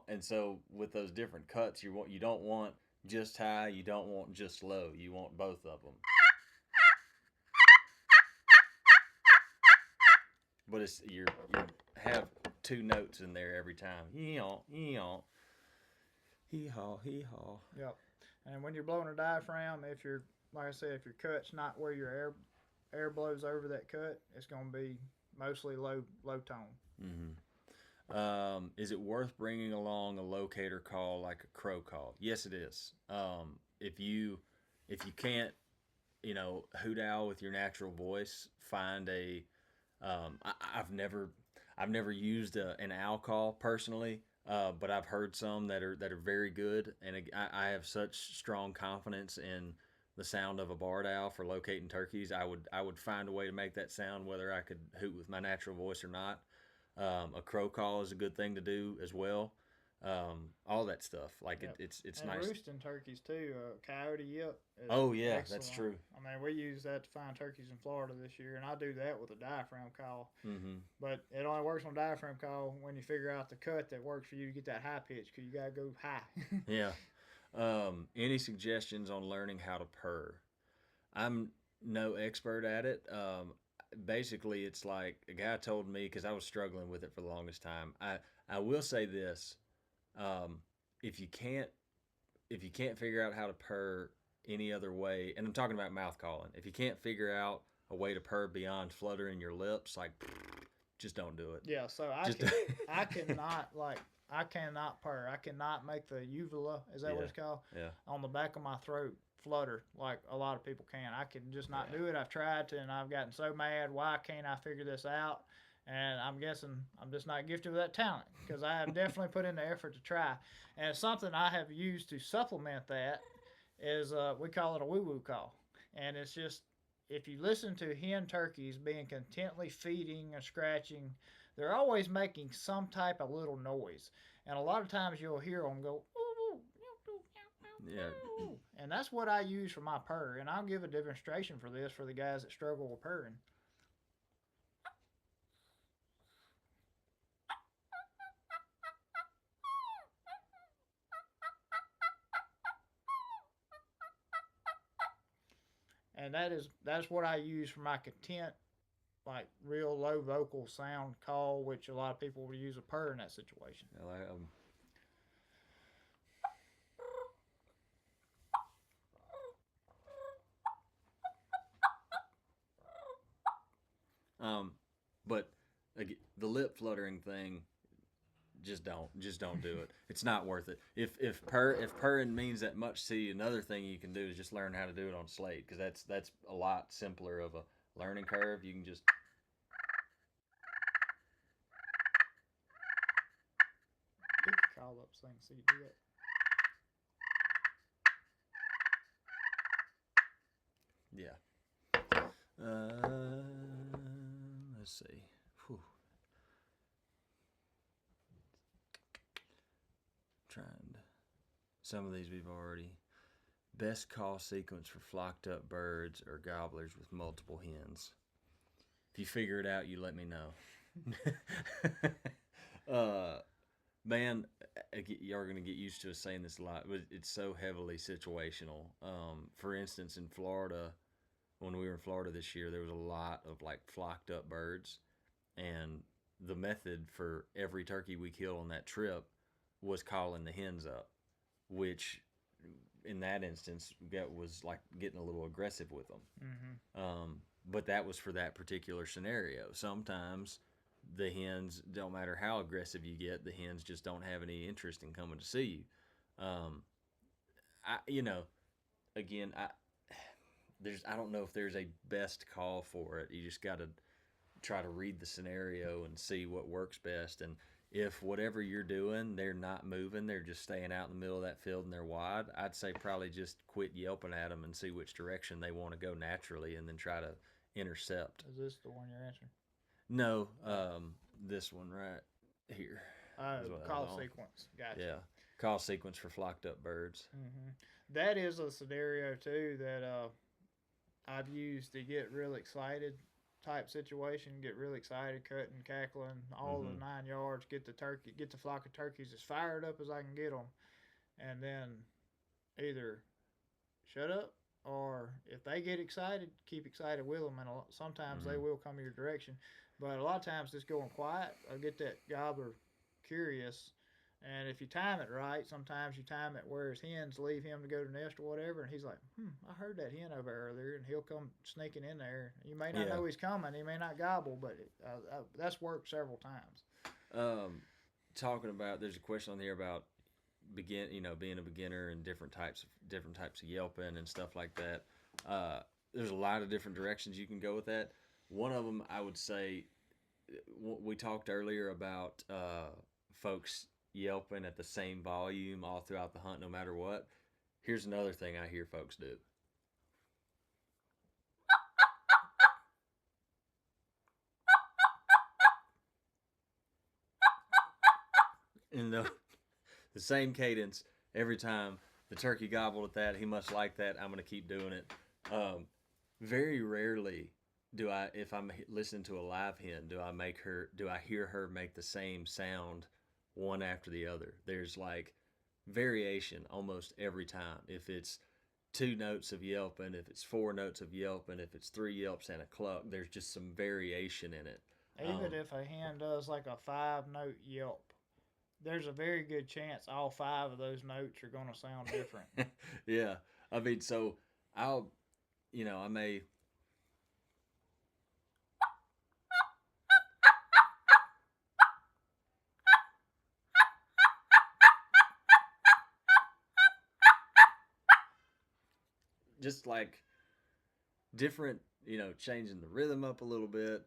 S1: and so with those different cuts, you don't want just high, you don't want just low. You want both of them. But you have two notes in there every time. Hee haw, hee haw.
S2: Yep. And when you're blowing a diaphragm, if you're like I said, if your cut's not where your air blows over that cut, it's going to be mostly low tone.
S1: Is it worth bringing along a locator call like a crow call? Yes, it is. If you can't, hoot owl with your natural voice, find a. I've never used an owl call personally, but I've heard some that are very good, and I have such strong confidence in the sound of a barred owl for locating turkeys. I would find a way to make that sound whether I could hoot with my natural voice or not. A crow call is a good thing to do as well. All that stuff, like
S2: Yep.
S1: it's
S2: And
S1: nice.
S2: roosting turkeys too. Coyote yelp is
S1: Oh yeah,
S2: excellent.
S1: that's true.
S2: I mean, we use that to find turkeys in Florida this year, and I do that with a diaphragm call.
S1: Mm-hmm.
S2: But it only works on diaphragm call when you figure out the cut that works for you to get that high pitch, because you gotta go high.
S1: Yeah. Any suggestions on learning how to purr? I'm no expert at it. Basically, it's like a guy told me because I was struggling with it for the longest time. I will say this: um, if you can't figure out how to purr any other way, and I'm talking about mouth calling, if you can't figure out a way to purr beyond fluttering your lips, like just don't do it.
S2: Yeah, so I cannot I cannot purr. I cannot make the uvula, is that what
S1: Yeah.
S2: it's called?
S1: Yeah.
S2: On the back of my throat flutter like a lot of people can. I can just not do it. I've tried to and I've gotten so mad. Why can't I figure this out? And I'm guessing I'm just not gifted with that talent, because I have definitely put in the effort to try. And something I have used to supplement that is we call it a woo woo call. And it's just if you listen to hen turkeys being contently feeding and scratching, they're always making some type of little noise. And a lot of times you'll hear them go,
S1: Yeah.
S2: and that's what I use for my purr. And I'll give a demonstration for this for the guys that struggle with purring. And that's what I use for my content, like real low vocal sound call, which a lot of people would use a purr in that situation.
S1: But the lip fluttering thing, just don't do it. It's not worth it. If purring means that much to you, another thing you can do is just learn how to do it on slate, because that's a lot simpler of a learning curve. You can just
S2: Pick the call up thing so you do that.
S1: yeah. Let's see. Whew. Trying to, some of these we've already. Best call sequence for flocked up birds or gobblers with multiple hens. If you figure it out, you let me know. Man, you're going to get used to us saying this a lot, but it's so heavily situational. For instance, in Florida, when we were in Florida this year, there was a lot of like flocked up birds, and the method for every turkey we killed on that trip was calling the hens up, which in that instance was like getting a little aggressive with them.
S2: Mm-hmm.
S1: But that was for that particular scenario. Sometimes the hens, don't matter how aggressive you get, the hens just don't have any interest in coming to see you. I again, I don't know if there's a best call for it. You just got to try to read the scenario and see what works best. And if whatever you're doing, they're not moving, they're just staying out in the middle of that field and they're wide, I'd say probably just quit yelping at them and see which direction they want to go naturally, and then try to intercept.
S2: Is this the one you're answering?
S1: No,
S2: Oh,
S1: this one right here
S2: oh,
S1: is what I was
S2: call
S1: on.
S2: sequence. Gotcha.
S1: Yeah, call sequence for flocked up birds.
S2: That is a scenario too that I've used to get real excited type situation, get real excited, cutting, cackling, all
S1: Mm-hmm.
S2: the 9 yards, get the flock of turkeys as fired up as I can get them, and then either shut up or if they get excited, keep excited with them, and sometimes they
S1: Mm-hmm.
S2: will come your direction. But a lot of times just going quiet, I'll get that gobbler curious. And if you time it right, sometimes you time it where his hens leave him to go to nest or whatever, and he's like, I heard that hen over earlier, and he'll come sneaking in there. You may not
S1: Yeah.
S2: know he's coming, he may not gobble, but that's worked several times.
S1: Um, Talking about, there's a question on here about being a beginner and different types of yelping and stuff like that. There's a lot of different directions you can go with that. One of them, I would say, we talked earlier about folks yelping at the same volume all throughout the hunt, no matter what. Here's another thing I hear folks do. And the same cadence every time. The turkey gobbled at that. He must like that. I'm going to keep doing it. Um, Very rarely if I'm listening to a live hen, do I hear her make the same sound one after the other. There's like variation almost every time. If it's two notes of yelping, if it's four notes of yelping, if it's three yelps and a cluck, there's just some variation in it.
S2: Even if a hen does like a 5 note yelp, there's a very good chance all 5 of those notes are going to sound different.
S1: Yeah, I mean, so I'll, I may just like different, changing the rhythm up a little bit.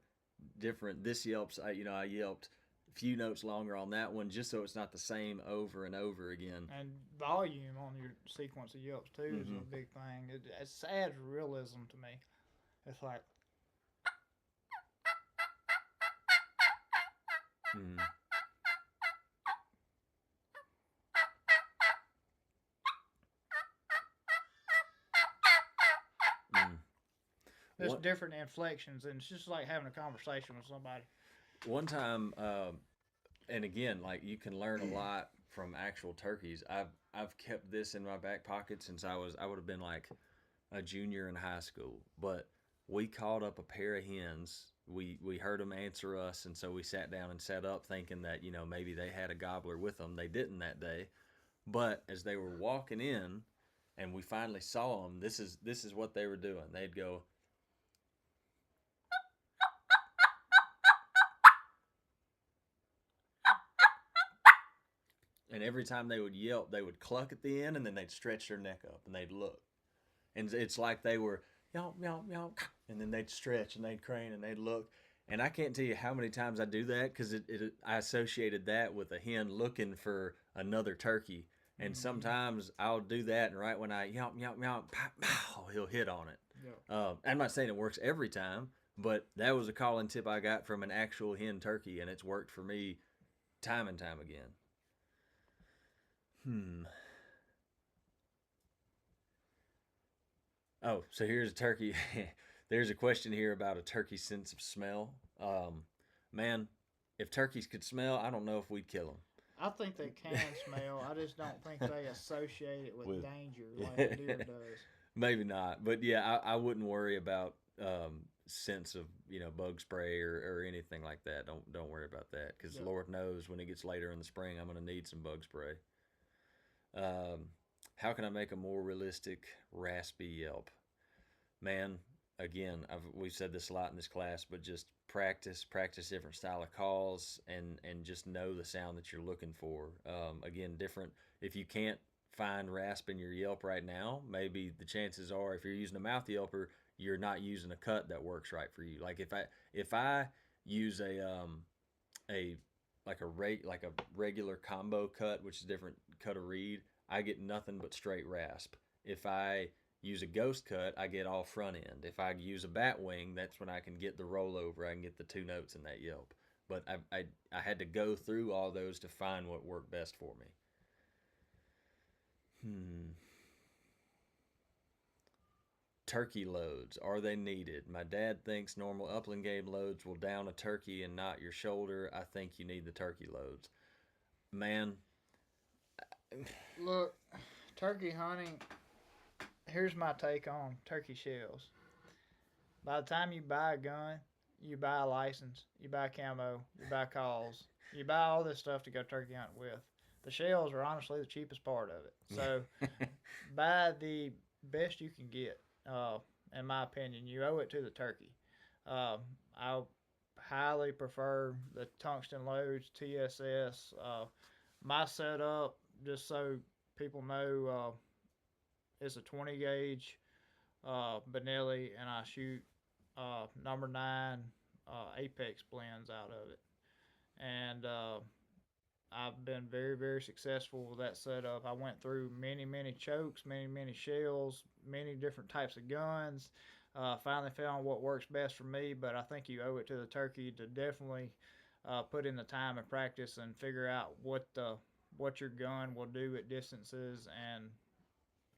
S1: Different. This yelps, I yelped a few notes longer on that one just so it's not the same over and over again.
S2: And volume on your sequence of yelps too is
S1: Mm-hmm.
S2: a big thing. It adds realism to me. It's like
S1: Mm-hmm. Mm.
S2: there's
S1: One
S2: different inflections, and it's just like having a conversation with somebody.
S1: one time, and again, like you can learn a lot from actual turkeys. I've kept this in my back pocket since I would have been like a junior in high school, but we called up a pair of hens. We heard them answer us, and so we sat down and set up, thinking that maybe they had a gobbler with them. They didn't that day, but as they were walking in, and we finally saw them, this is what they were doing. They'd go, and every time they would yelp, they would cluck at the end, and then they'd stretch their neck up and they'd look, and it's like they were yelp yelp yelp, and then they'd stretch and they'd crane and they'd look. And I can't tell you how many times I do that because I associated that with a hen looking for another turkey. And
S2: Mm-hmm.
S1: sometimes I'll do that, and right when I yelp yelp yelp, pow, pow, he'll hit on it.
S2: Yeah.
S1: I'm not saying it works every time, but that was a calling tip I got from an actual hen turkey, and it's worked for me time and time again. Hmm. Oh, so here's a turkey. There's a question here about a turkey's sense of smell. Man, if turkeys could smell, I don't know if we'd kill
S2: I think they can smell. I just don't think they associate it with
S1: them.
S2: danger like a deer
S1: With
S2: does.
S1: maybe not, but yeah, I wouldn't worry about sense of bug spray or anything like that. Don't worry about that because
S2: Yep.
S1: Lord knows when it gets later in the spring, I'm gonna need some bug spray. Um, how can I make a more realistic raspy yelp? Man, again, we've said this a lot in this class, but just practice different style of calls, and just know the sound that you're looking for. Again, different. If you can't find rasp in your yelp right now, maybe the chances are if you're using a mouth yelper, you're not using a cut that works right for you. Like if I use a like a regular combo cut, which is different cut of reed, I get nothing but straight rasp. If I use a ghost cut, I get all front end. If I use a bat wing, that's when I can get the rollover. I can get the two notes in that yelp. But I had to go through all those to find what worked best for me. Hmm. Turkey loads, are they needed? My dad thinks normal upland game loads will down a turkey and not your shoulder. I think you need the turkey loads. Man,
S2: Look, turkey hunting. Here's my take on turkey shells. By the time you buy a gun, you buy a license, you buy camo, you buy calls, you buy all this stuff to go turkey hunting with. The shells are honestly the cheapest part of it. So buy the best you can get. In my opinion, you owe it to the turkey. I highly prefer the tungsten loads, TSS. My setup, just so people know, it's a 20 gauge Benelli, and I shoot number nine Apex blends out of it. And I've been very, very successful with that setup. I went through many, many chokes, many, many shells, many different types of guns. Finally found what works best for me, but I think you owe it to the turkey to definitely put in the time and practice and figure out what your gun will do at distances and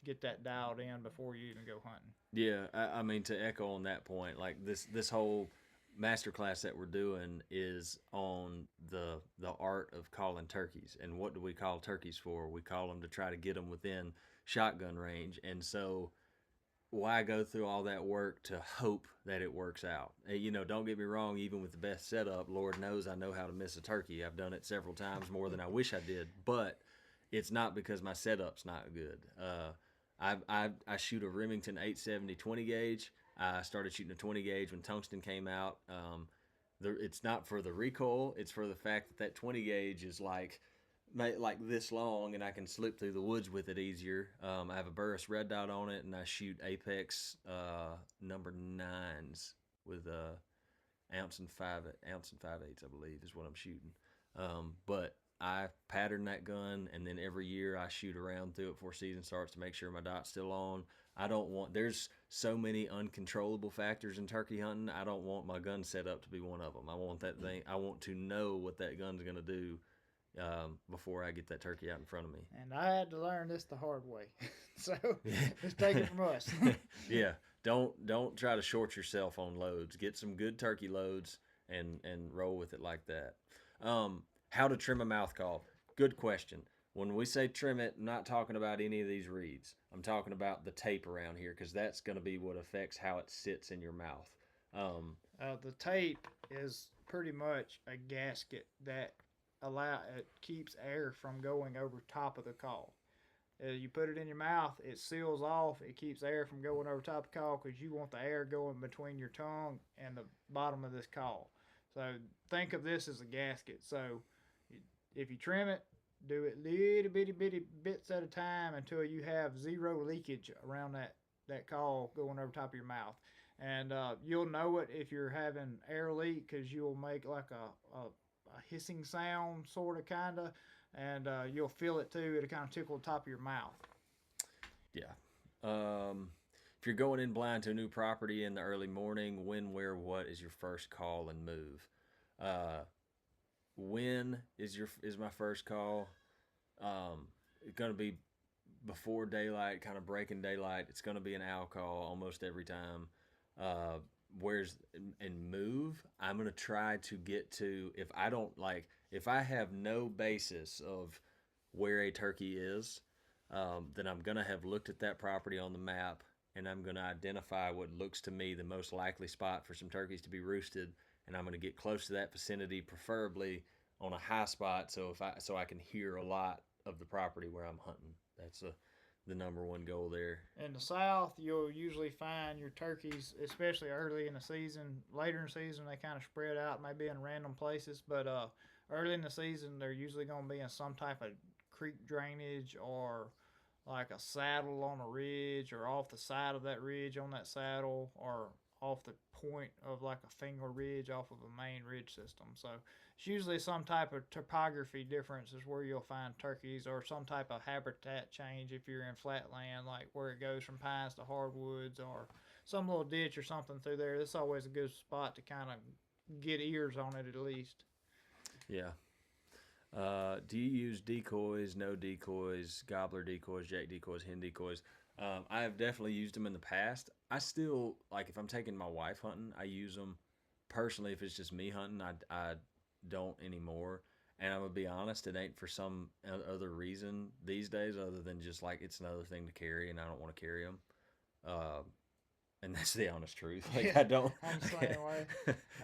S2: get that dialed in before you even go hunting.
S1: yeah, I mean to echo on that point, like this whole masterclass that we're doing is on the art of calling turkeys. And what do we call turkeys for? We call them to try to get them within shotgun range. And so why go through all that work to hope that it works out? You know, don't get me wrong, even with the best setup, Lord knows I know how to miss a turkey. I've done it several times more than I wish I did, but it's not because my setup's not good. I shoot a Remington 870 20 gauge. I started shooting a 20 gauge when tungsten came out. It's not for the recoil; it's for the fact that 20 gauge is like this long, and I can slip through the woods with it easier. I have a Burris red dot on it, and I shoot Apex number nines with ounce and 5/8, I believe, is what I'm shooting. But I pattern that gun, and then every year I shoot around through it before season starts to make sure my dot's still on. I don't want there's so many uncontrollable factors in turkey hunting. I don't want my gun set up to be one of them. I want that thing. I want to know what that gun's gonna do before I get that turkey out in front of me.
S2: And I had to learn this the hard way. So just take it from us.
S1: Yeah, don't try to short yourself on loads. Get some good turkey loads and roll with it like that. How to trim a mouth call? Good question. When we say trim it, I'm not talking about any of these reeds. I'm talking about the tape around here because that's going to be what affects how it sits in your mouth.
S2: The tape is pretty much a gasket that it keeps air from going over top of the call. You put it in your mouth, it seals off. It keeps air from going over top of the call because you want the air going between your tongue and the bottom of this call. So think of this as a gasket. So if you trim it, do it little bitty bits at a time until you have zero leakage around that call going over top of your mouth. And you'll know it if you're having air leak because you'll make like a hissing sound, sort of, kind of, and you'll feel it too. It'll kind of tickle the top of your mouth.
S1: Yeah. If you're going in blind to a new property in the early morning, when, where, what is your first call and move? When is my first call? It's gonna be before daylight, kind of breaking daylight. It's gonna be an owl call almost every time. Where's and move? I'm gonna try to get to if I have no basis of where a turkey is, then I'm gonna have looked at that property on the map and I'm gonna identify what looks to me the most likely spot for some turkeys to be roosted, and I'm gonna get close to that vicinity, preferably on a high spot, so I can hear a lot of the property where I'm hunting. That's the number one goal there.
S2: In the South, you'll usually find your turkeys, especially early in the season. Later in the season, they kind of spread out, maybe in random places. But early in the season, they're usually going to be in some type of creek drainage or like a saddle on a ridge or off the side of that ridge on that saddle or off the point of like a finger ridge off of a main ridge system. So it's usually some type of topography difference is where you'll find turkeys, or some type of habitat change if you're in flatland, like where it goes from pines to hardwoods, or some little ditch or something through there. It's always a good spot to kind of get ears on it at least.
S1: Yeah. Do you use decoys, no decoys, gobbler decoys, jack decoys, hen decoys? I have definitely used them in the past. I still, like, if I'm taking my wife hunting, I use them. Personally, if it's just me hunting, I don't anymore. And I'm gonna be honest, it ain't for some other reason these days, other than just like it's another thing to carry, and I don't want to carry them. Uh, and that's the honest truth. Like
S2: Yeah,
S1: I don't.
S2: I'm the same way.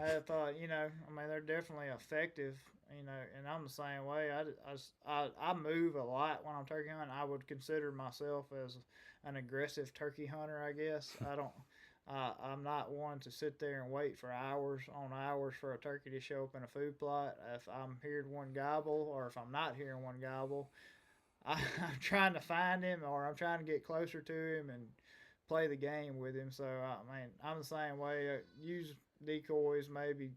S2: I thought, I mean, they're definitely effective, and I'm the same way. I move a lot when I'm turkey hunting. I would consider myself as an aggressive turkey hunter, I guess. I'm not one to sit there and wait for hours on hours for a turkey to show up in a food plot. If I'm hearing one gobble, or if I'm not hearing one gobble, I'm trying to find him, or I'm trying to get closer to him and play the game with him. So I mean, I'm the same way. Use decoys maybe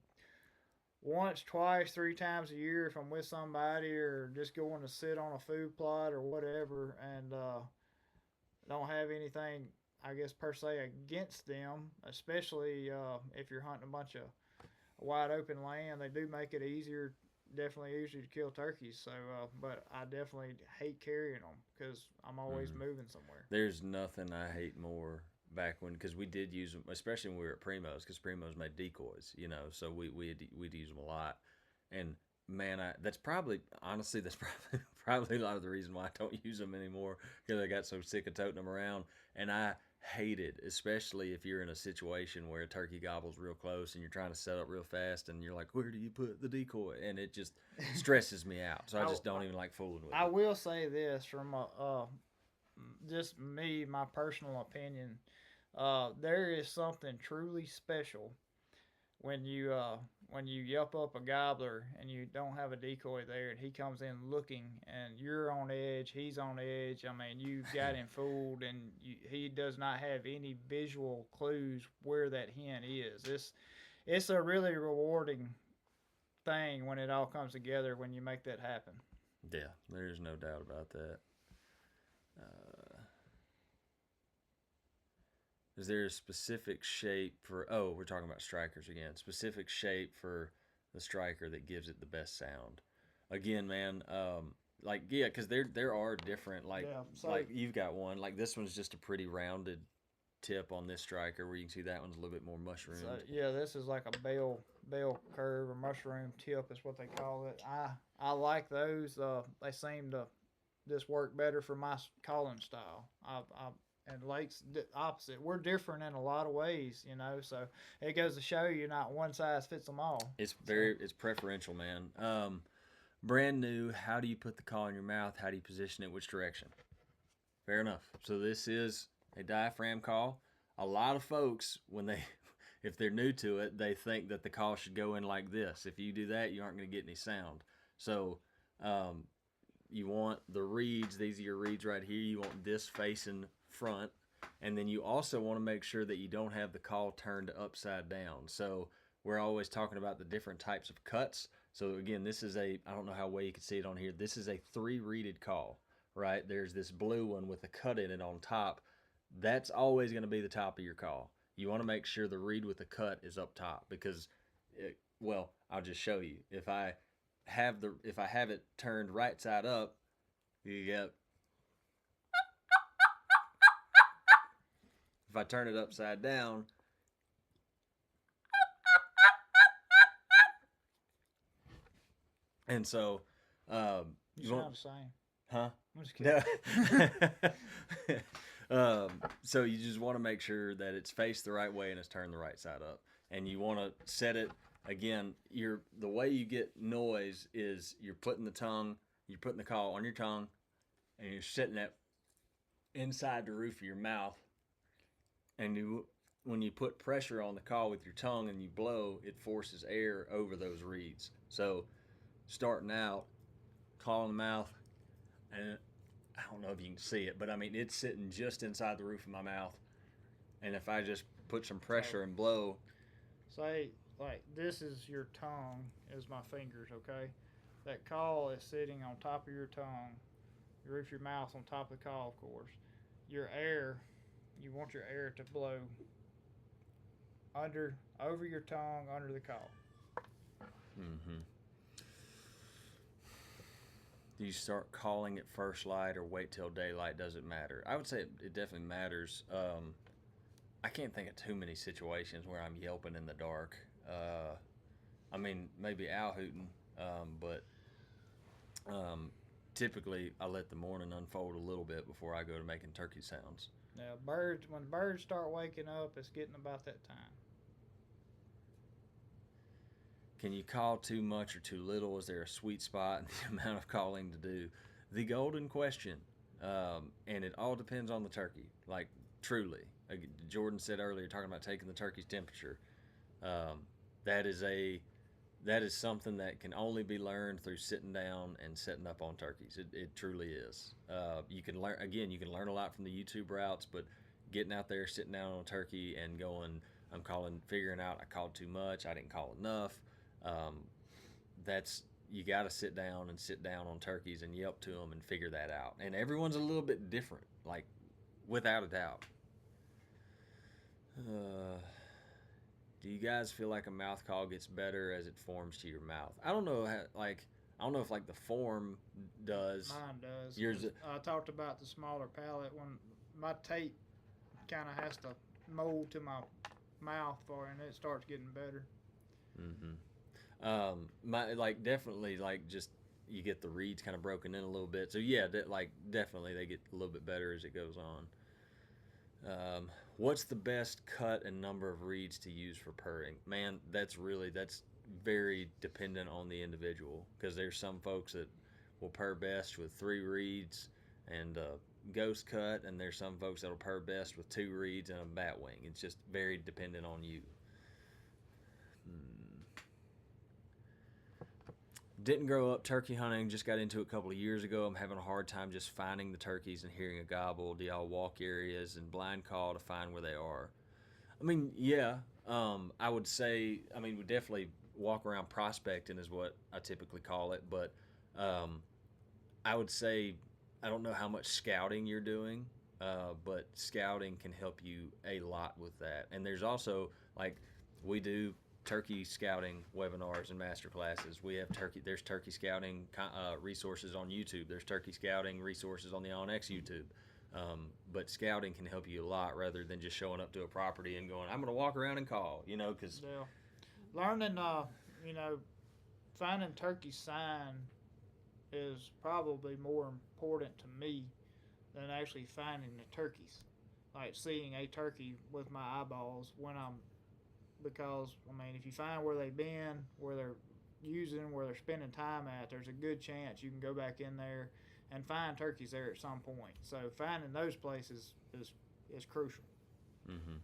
S2: once, twice, three times a year if I'm with somebody, or just going to sit on a food plot or whatever, and don't have anything, I guess, per se against them. Especially if you're hunting a bunch of wide open land, they do make it easier. Definitely easier to kill turkeys. So, but I definitely hate carrying them because I'm always
S1: Mhm.
S2: moving somewhere.
S1: There's nothing I hate more back when, because we did use them, especially when we were at Primos, because Primos made decoys, so we'd use them a lot. And man, that's probably, honestly, that's probably probably a lot of the reason why I don't use them anymore, because I got so sick of toting them around. And I hate it, especially if you're in a situation where a turkey gobbles real close and you're trying to set up real fast, and you're like, where do you put the decoy? And it just stresses me out. So I
S2: I,
S1: just don't even like fooling with
S2: I
S1: it.
S2: will say this from just me, my personal opinion. There is something truly special when you yelp up a gobbler and you don't have a decoy there, and he comes in looking, and you're on edge, he's on edge. I mean, you've got him fooled, and he does not have any visual clues where that hen is. It's a really rewarding thing when it all comes together when you make that happen.
S1: Yeah, there's no doubt about that. Uh, is there a specific shape for? Oh, we're talking about strikers again. Specific shape for the striker that gives it the best sound. Again, man. Like yeah, because there are different
S2: Yeah. So
S1: like you've got one like this one's just a pretty rounded tip on this striker, where you can see that one's a little bit more
S2: So
S1: mushroomed.
S2: yeah, this is like a bell curve or mushroom tip is what they call it. I like those. They seem to just work better for my calling style. And Lake's opposite. We're different in a lot of ways, So it goes to show you not one size fits them all. So
S1: It's preferential, man. Brand new. How do you put the call in your mouth? How do you position it? Which direction? Fair enough. So this is a diaphragm call. A lot of folks, when they, if they're new to it, they think that the call should go in like this. If you do that, you aren't going to get any sound. So um, you want the reeds. These are your reeds right here. You want this facing front, and then you also want to make sure that you don't have the call turned upside down. So we're always talking about the different types of cuts. So again, this is I don't know how well you can see it on here. This is a 3-reeded call, right? There's this blue one with a cut in it on top. That's always going to be the top of your call. You want to make sure the reed with the cut is up top, because well, I'll just show you. If I have it turned right side up, you get, if I turn it upside down, and so
S2: you
S1: you want,
S2: sound the same.
S1: huh?
S2: I'm just kidding.
S1: So you just want to make sure that it's faced the right way and it's turned the right side up, and you want to set it again. The way you get noise is you're putting the call on your tongue, and you're sitting it inside the roof of your mouth, and when you put pressure on the call with your tongue and you blow, it forces air over those reeds. So starting out, call in the mouth, and I don't know if you can see it, but I mean, it's sitting just inside the roof of my mouth. And if I just put some
S2: So
S1: pressure and blow,
S2: say like this is your tongue, is my fingers, okay? That caul is sitting on top of your tongue. You roof your mouth on top of the caul, of course. Your air, you want your air to blow over your tongue, under the caul.
S1: mm-hmm. Do you start calling at first light or wait till daylight? Does it matter? I would say it definitely matters. I can't think of too many situations where I'm yelping in the dark. I mean, maybe owl hooting, but um, typically I let the morning unfold a little bit before I go to making turkey sounds.
S2: Now, birds, when birds start waking up, it's getting about that time.
S1: Can you call too much or too little? Is there a sweet spot in the amount of calling to do? The golden question, and it all depends on the turkey. Like truly, like Jordan said earlier, talking about taking the turkey's temperature. Um, that is something that can only be learned through sitting down and setting up on turkeys. It truly is. You can learn again. You can learn a lot from the YouTube routes, but getting out there, sitting down on a turkey, and going, figuring out I called too much. I didn't call enough. Um, that's you got to sit down on turkeys and yelp to them and figure that out. And everyone's a little bit different, like without a doubt. Do you guys feel like a mouth call gets better as it forms to your mouth? I don't know I don't know if like the form does.
S2: Mine does.
S1: Yours.
S2: I talked about the smaller palate when my tape kind of has to mold to my mouth for it, and it starts getting better.
S1: Mm-hmm. My like definitely like just you get the reeds kind of broken in a little bit. So yeah, like definitely they get a little bit better as it goes on. What's the best cut and number of reeds to use for purring? Man, that's very dependent on the individual because there's some folks that will purr best with 3 reeds and ghost cut, and there's some folks that'll purr best with 2 reeds and a bat wing. It's just very dependent on you. Didn't grow up turkey hunting, just got into it a couple of years ago. I'm having a hard time just finding the turkeys and hearing a gobble. Do y'all walk areas and blind call to find where they are? I mean, yeah. I would say, we definitely walk around prospecting is what I typically call it, but I would say I don't know how much scouting you're doing, but scouting can help you a lot with that. And there's also, like, we do turkey scouting webinars and master classes. There's turkey scouting resources on YouTube. There's turkey scouting resources on the onX YouTube. But scouting can help you a lot rather than just showing up to a property and going, I'm going to walk around and call, because
S2: Yeah. Learning, finding turkey sign is probably more important to me than actually finding the turkeys. Like seeing a turkey with my eyeballs because if you find where they've been, where they're where they're spending time at, there's a good chance you can go back in there and find turkeys there at some point. So finding those places is crucial.
S1: Mm-hmm.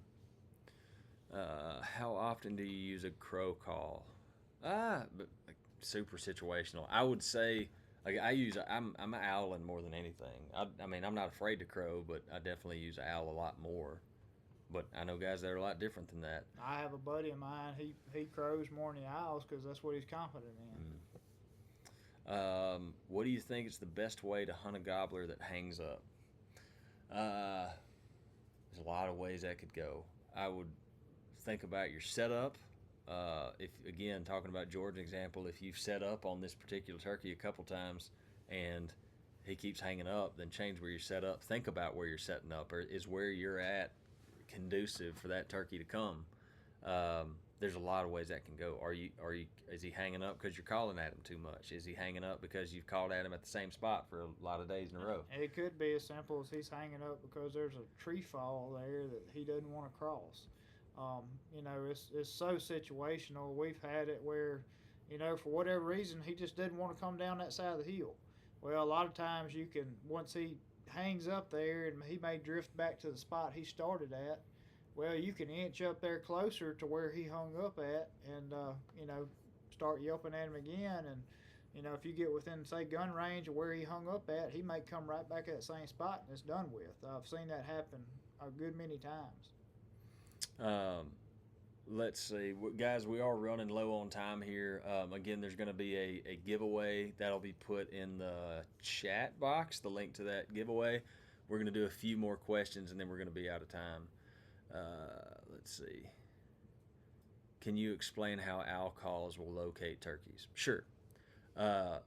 S1: How often do you use a crow call? But like, super situational. I would say, like I'm an owling more than anything. I'm not afraid to crow, but I definitely use owl a lot more. But I know guys that are a lot different than that.
S2: I have a buddy of mine. He crows more than the owls because that's what he's confident in.
S1: What do you think is the best way to hunt a gobbler that hangs up? There's a lot of ways that could go. I would think about your setup. If again, talking about Jordan's example, if you've set up on this particular turkey a couple times and he keeps hanging up, then change where you're set up. Think about where you're setting up, or is where you're at conducive for that turkey to come. There's a lot of ways that can go. Is he hanging up because you're calling at him too much? Is he hanging up because you've called at him at the same spot for a lot of days in a row?
S2: It could be as simple as he's hanging up because there's a tree fall there that he doesn't want to cross. It's so situational. We've had it where, for whatever reason, he just didn't want to come down that side of the hill. Well, a lot of times once he hangs up there and he may drift back to the spot he started at, well, you can inch up there closer to where he hung up at and, start yelping at him again. And If you get within, say, gun range of where he hung up at, he may come right back at that same spot and it's done with. I've seen that happen a good many times.
S1: Um, let's see, guys. We are running low on time here. Again, there's going to be a giveaway that'll be put in the chat box. The link to that giveaway. We're going to do a few more questions and then we're going to be out of time. Let's see. Can you explain how owl calls will locate turkeys? Sure. Uh,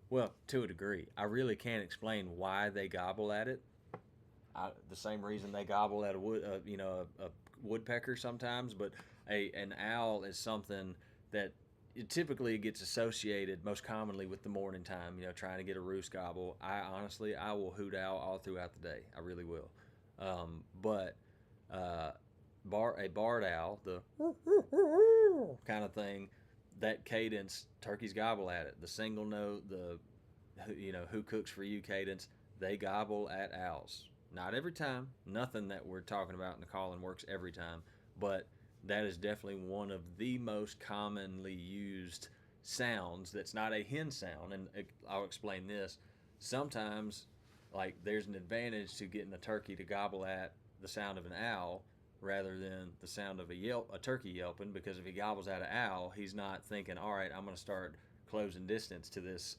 S1: well, to a degree, I really can't explain why they gobble at it. The same reason they gobble at a woodpecker sometimes, but an owl is something that it typically gets associated most commonly with the morning time. Trying to get a roost gobble. I will hoot owl all throughout the day. I really will. But a barred owl, the kind of thing, that cadence, turkeys gobble at it. The single note, the who cooks for you cadence, they gobble at owls. Not every time. Nothing that we're talking about in the calling works every time, but that is definitely one of the most commonly used sounds. That's not a hen sound, and I'll explain this. Sometimes, like, there's an advantage to getting a turkey to gobble at the sound of an owl rather than the sound of a turkey yelping, because if he gobbles at an owl, he's not thinking, all right, I'm going to start closing distance to this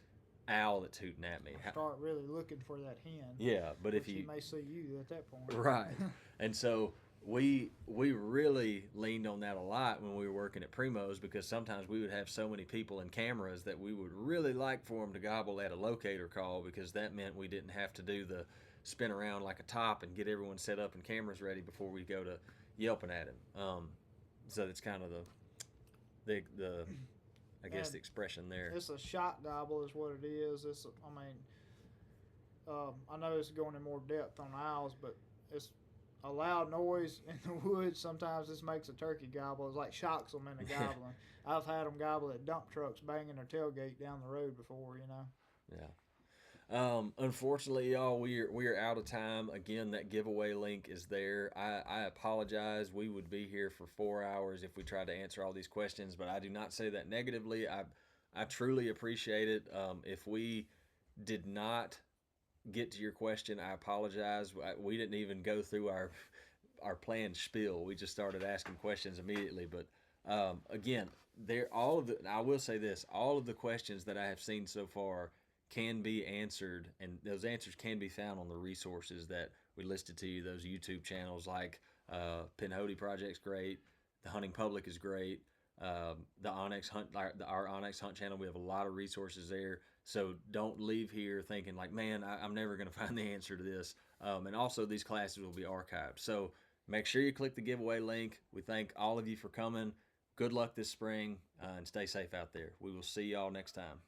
S1: owl that's hooting at me.
S2: Start really looking for that hen.
S1: Yeah, but if
S2: he may see you at that point.
S1: Right. And so we really leaned on that a lot when we were working at Primo's, because sometimes we would have so many people and cameras that we would really like for them to gobble at a locator call, because that meant we didn't have to do the spin around like a top and get everyone set up and cameras ready before we go to yelping at him. So that's kind of the I guess the expression there.
S2: It's a shot gobble is what it is. I know it's going in more depth on owls, but it's a loud noise in the woods. Sometimes this makes a turkey gobble. It's like shocks them into gobbling. I've had them gobble at dump trucks banging their tailgate down the road before,
S1: Yeah. Unfortunately, y'all, we are out of time. Again, that giveaway link is there. I apologize. We would be here for 4 hours if we tried to answer all these questions, but I do not say that negatively. I truly appreciate it. If we did not get to your question, I apologize. We didn't even go through our planned spiel. We just started asking questions immediately. But again, I will say this: all of the questions that I have seen so far can be answered, and those answers can be found on the resources that we listed to you. Those YouTube channels, like Pinhoti Project's great, the Hunting Public is great, the onX Hunt, our onX Hunt channel. We have a lot of resources there. So don't leave here thinking like, man, I'm never going to find the answer to this. And also, these classes will be archived. So make sure you click the giveaway link. We thank all of you for coming. Good luck this spring, and stay safe out there. We will see y'all next time.